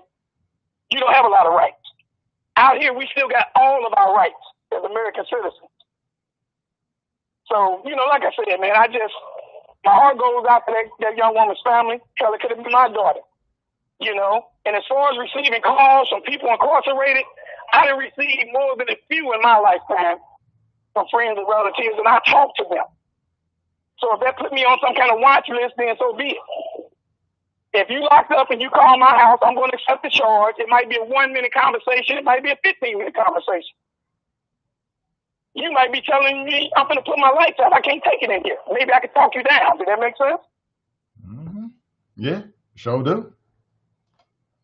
[SPEAKER 6] you don't have a lot of rights. Out here, we still got all of our rights as American citizens. So, you know, like I said, man, my heart goes out to that young woman's family. Hell, it could have been my daughter, you know. And as far as receiving calls from people incarcerated, I done received more than a few in my lifetime from friends and relatives, and I talk to them. So if that put me on some kind of watch list, then so be it. If you locked up and you call my house, I'm going to accept the charge. It might be a 1-minute conversation. It might be a 15-minute conversation. You might be telling me, I'm going to put my lights out. I can't take it in here. Maybe I can talk you down. Does that make sense?
[SPEAKER 1] Mm-hmm. Yeah, sure do.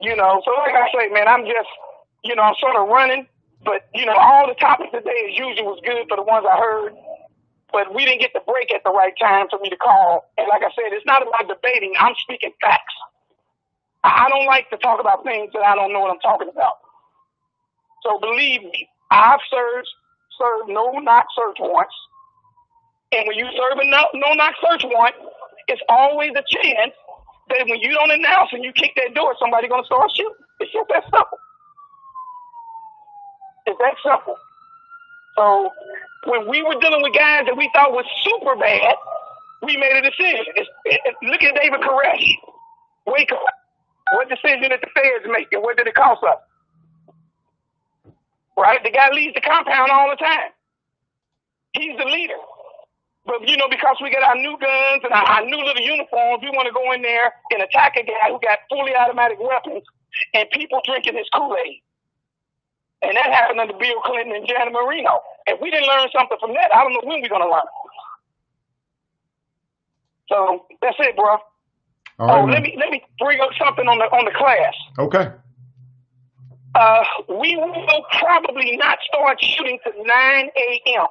[SPEAKER 6] You know, so like I say, man, I'm just, you know, I'm sort of running. But, you know, all the topics today as usual was good for the ones I heard. But we didn't get the break at the right time for me to call. And like I said, it's not about debating. I'm speaking facts. I don't like to talk about things that I don't know what I'm talking about. So believe me, I've served no-knock search warrants. And when you serve a no-knock search warrant, it's always a chance that when you don't announce and you kick that door, somebody's going to start shooting. It's just that simple. It's that simple. So when we were dealing with guys that we thought was super bad, we made a decision. Look at David Koresh. Wake up. What decision did the feds make, and what did it cost us? Right? The guy leaves the compound all the time. He's the leader. But, you know, because we got our new guns and our new little uniforms, we want to go in there and attack a guy who got fully automatic weapons and people drinking his Kool-Aid. And that happened under Bill Clinton and Janet Marino. If we didn't learn something from that, I don't know when we're going to learn. So that's it, bro.
[SPEAKER 1] All right,
[SPEAKER 6] let me bring up something on the class.
[SPEAKER 1] Okay.
[SPEAKER 6] We will probably not start shooting to 9 a.m.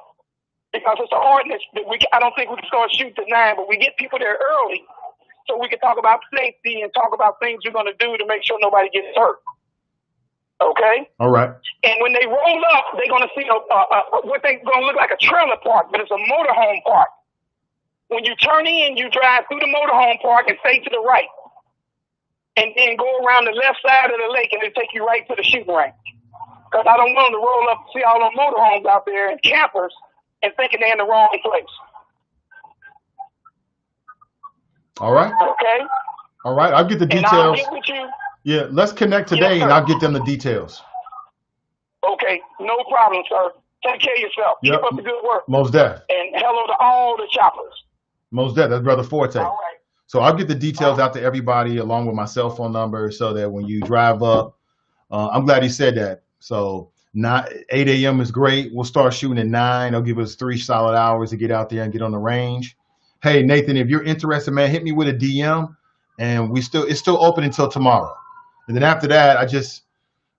[SPEAKER 6] because it's an ordinance that I don't think we can start shooting to 9, but we get people there early so we can talk about safety and talk about things we're going to do to make sure nobody gets hurt. Okay?
[SPEAKER 1] All right.
[SPEAKER 6] And when they roll up, they're going to see what they're going to look like a trailer park, but it's a motorhome park. When you turn in, you drive through the motorhome park and stay to the right. And then go around the left side of the lake and it'll take you right to the shooting range. Because I don't want them to roll up and see all those motorhomes out there and campers and thinking they're in the wrong place.
[SPEAKER 1] All right.
[SPEAKER 6] Okay?
[SPEAKER 1] All right. I'll get the details.
[SPEAKER 6] And I'll get with you.
[SPEAKER 1] Yeah, let's connect today, and I'll get them the details.
[SPEAKER 6] Okay, no problem, sir. Take care of yourself.
[SPEAKER 1] Yep.
[SPEAKER 6] Keep up the good work.
[SPEAKER 1] Most def.
[SPEAKER 6] And hello to all the choppers.
[SPEAKER 1] Most def. That's Brother Forte.
[SPEAKER 6] All right.
[SPEAKER 1] So I'll get the details out to everybody along with my cell phone number so that when you drive up, I'm glad he said that. So 8 a.m. is great. We'll start shooting at 9. They'll give us 3 solid hours to get out there and get on the range. Hey, Nathan, if you're interested, man, hit me with a DM, and it's still open until tomorrow. And then after that, I just,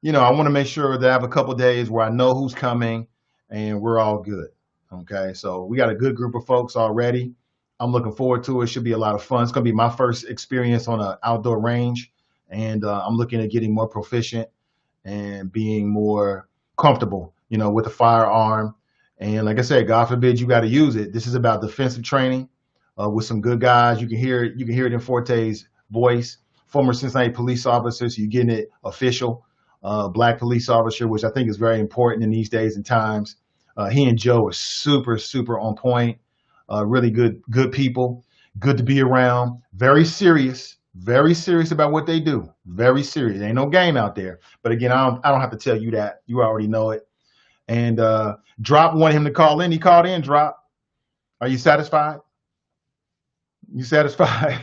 [SPEAKER 1] you know, I want to make sure that I have a couple of days where I know who's coming and we're all good. Okay. So we got a good group of folks already. I'm looking forward to it. It should be a lot of fun. It's going to be my first experience on an outdoor range. And I'm looking at getting more proficient and being more comfortable, you know, with a firearm. And like I said, God forbid you got to use it. This is about defensive training. with some good guys. You can hear it in Forte's voice. Former Cincinnati police officers, you're getting it official. Black police officer, which I think is very important in these days and times. He and Joe are super, super on point. Really good people. Good to be around. Very serious about what they do. Very serious. Ain't no game out there. But again, I don't have to tell you that. You already know it. And Drop wanted him to call in. He called in. Drop. Are you satisfied? You satisfied?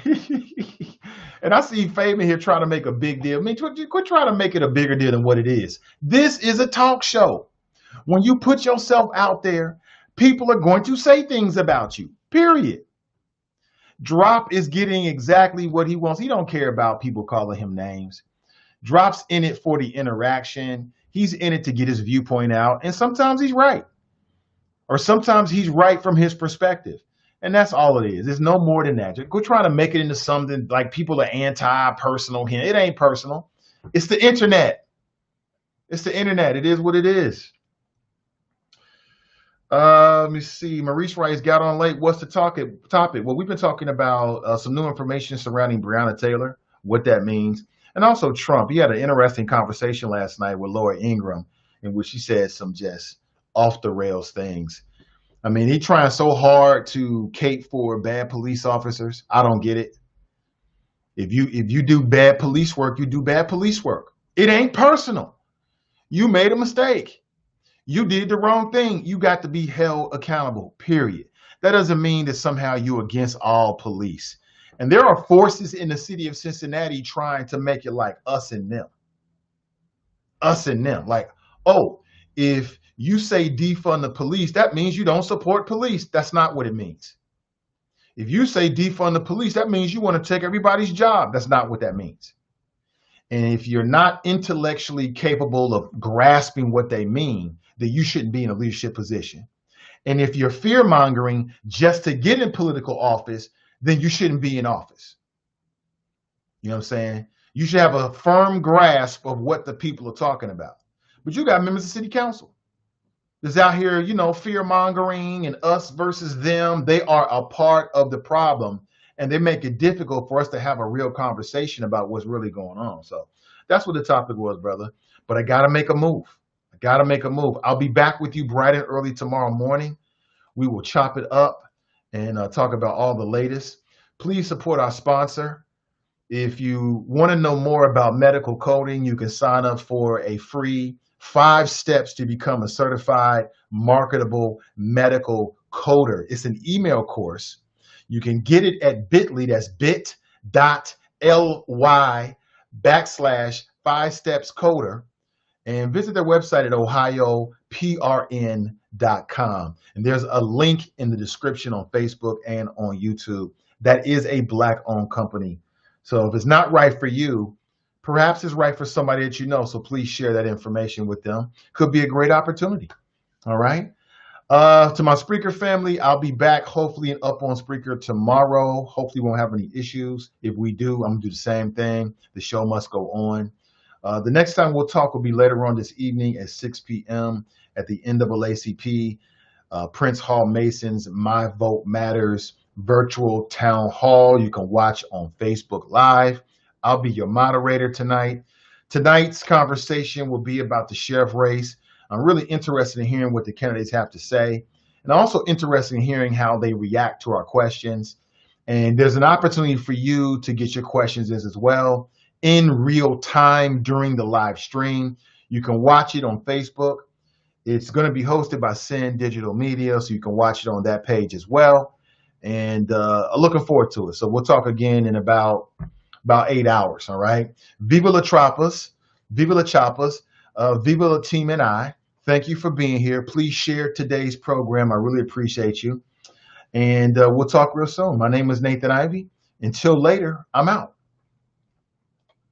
[SPEAKER 1] And I see Fabian here trying to make a big deal. I mean, quit trying to make it a bigger deal than what it is. This is a talk show. When you put yourself out there, people are going to say things about you, period. Drop is getting exactly what he wants. He don't care about people calling him names. Drop's in it for the interaction. He's in it to get his viewpoint out. And sometimes he's right. Or sometimes he's right from his perspective. And that's all it is. There's no more than that. Go try to make it into something like people are anti-personal here. It ain't personal. It's the internet. It's the internet. It is what it is. Let me see. Maurice Rice got on late. What's the topic? Well, we've been talking about some new information surrounding Breonna Taylor, what that means, and also Trump. He had an interesting conversation last night with Laura Ingraham in which she said some just off the rails things. I mean, he trying so hard to cape for bad police officers. I don't get it. If you do bad police work, you do bad police work. It ain't personal. You made a mistake. You did the wrong thing. You got to be held accountable, period. That doesn't mean that somehow you're against all police. And there are forces in the city of Cincinnati trying to make it like us and them. Us and them. Like, oh, if you say defund the police, that means you don't support police. That's not what it means. If you say defund the police, that means you want to take everybody's job. That's not what that means. And if you're not intellectually capable of grasping what they mean, then you shouldn't be in a leadership position. And if you're fear-mongering just to get in political office, then you shouldn't be in office. You know what I'm saying? You should have a firm grasp of what the people are talking about. But you got members of city council that's out here, you know, fear-mongering and us versus them. They are a part of the problem, and they make it difficult for us to have a real conversation about what's really going on. So that's what the topic was, brother. But I got to make a move. I'll be back with you bright and early tomorrow morning. We will chop it up and talk about all the latest. Please support our sponsor. If you want to know more about medical coding, you can sign up for a free 5 steps to become a certified marketable medical coder. It's an email course. You can get it at bit.ly. That's bit.ly/5stepscoder. And visit their website at ohioprn.com. And there's a link in the description on Facebook and on YouTube. That is a Black-owned company. So if it's not right for you, perhaps it's right for somebody that you know. So please share that information with them. Could be a great opportunity. All right. To my Spreaker family, I'll be back hopefully and up on Spreaker tomorrow. Hopefully we won't have any issues. If we do, I'm going to do the same thing. The show must go on. The next time we'll talk will be later on this evening at 6 p.m. at the NAACP, Prince Hall Mason's My Vote Matters virtual town hall. You can watch on Facebook Live. I'll be your moderator tonight. Tonight's conversation will be about the sheriff race. I'm really interested in hearing what the candidates have to say, and also interested in hearing how they react to our questions. And there's an opportunity for you to get your questions in as well in real time during the live stream. You can watch it on Facebook. It's going to be hosted by Sin Digital Media, so you can watch it on that page as well. And I'm looking forward to it. So we'll talk again in about 8 hours, all right? Viva la Trapas, Viva la Chapas, Viva la Team and I. Thank you for being here. Please share today's program. I really appreciate you. And we'll talk real soon. My name is Nathan Ivey. Until later, I'm out.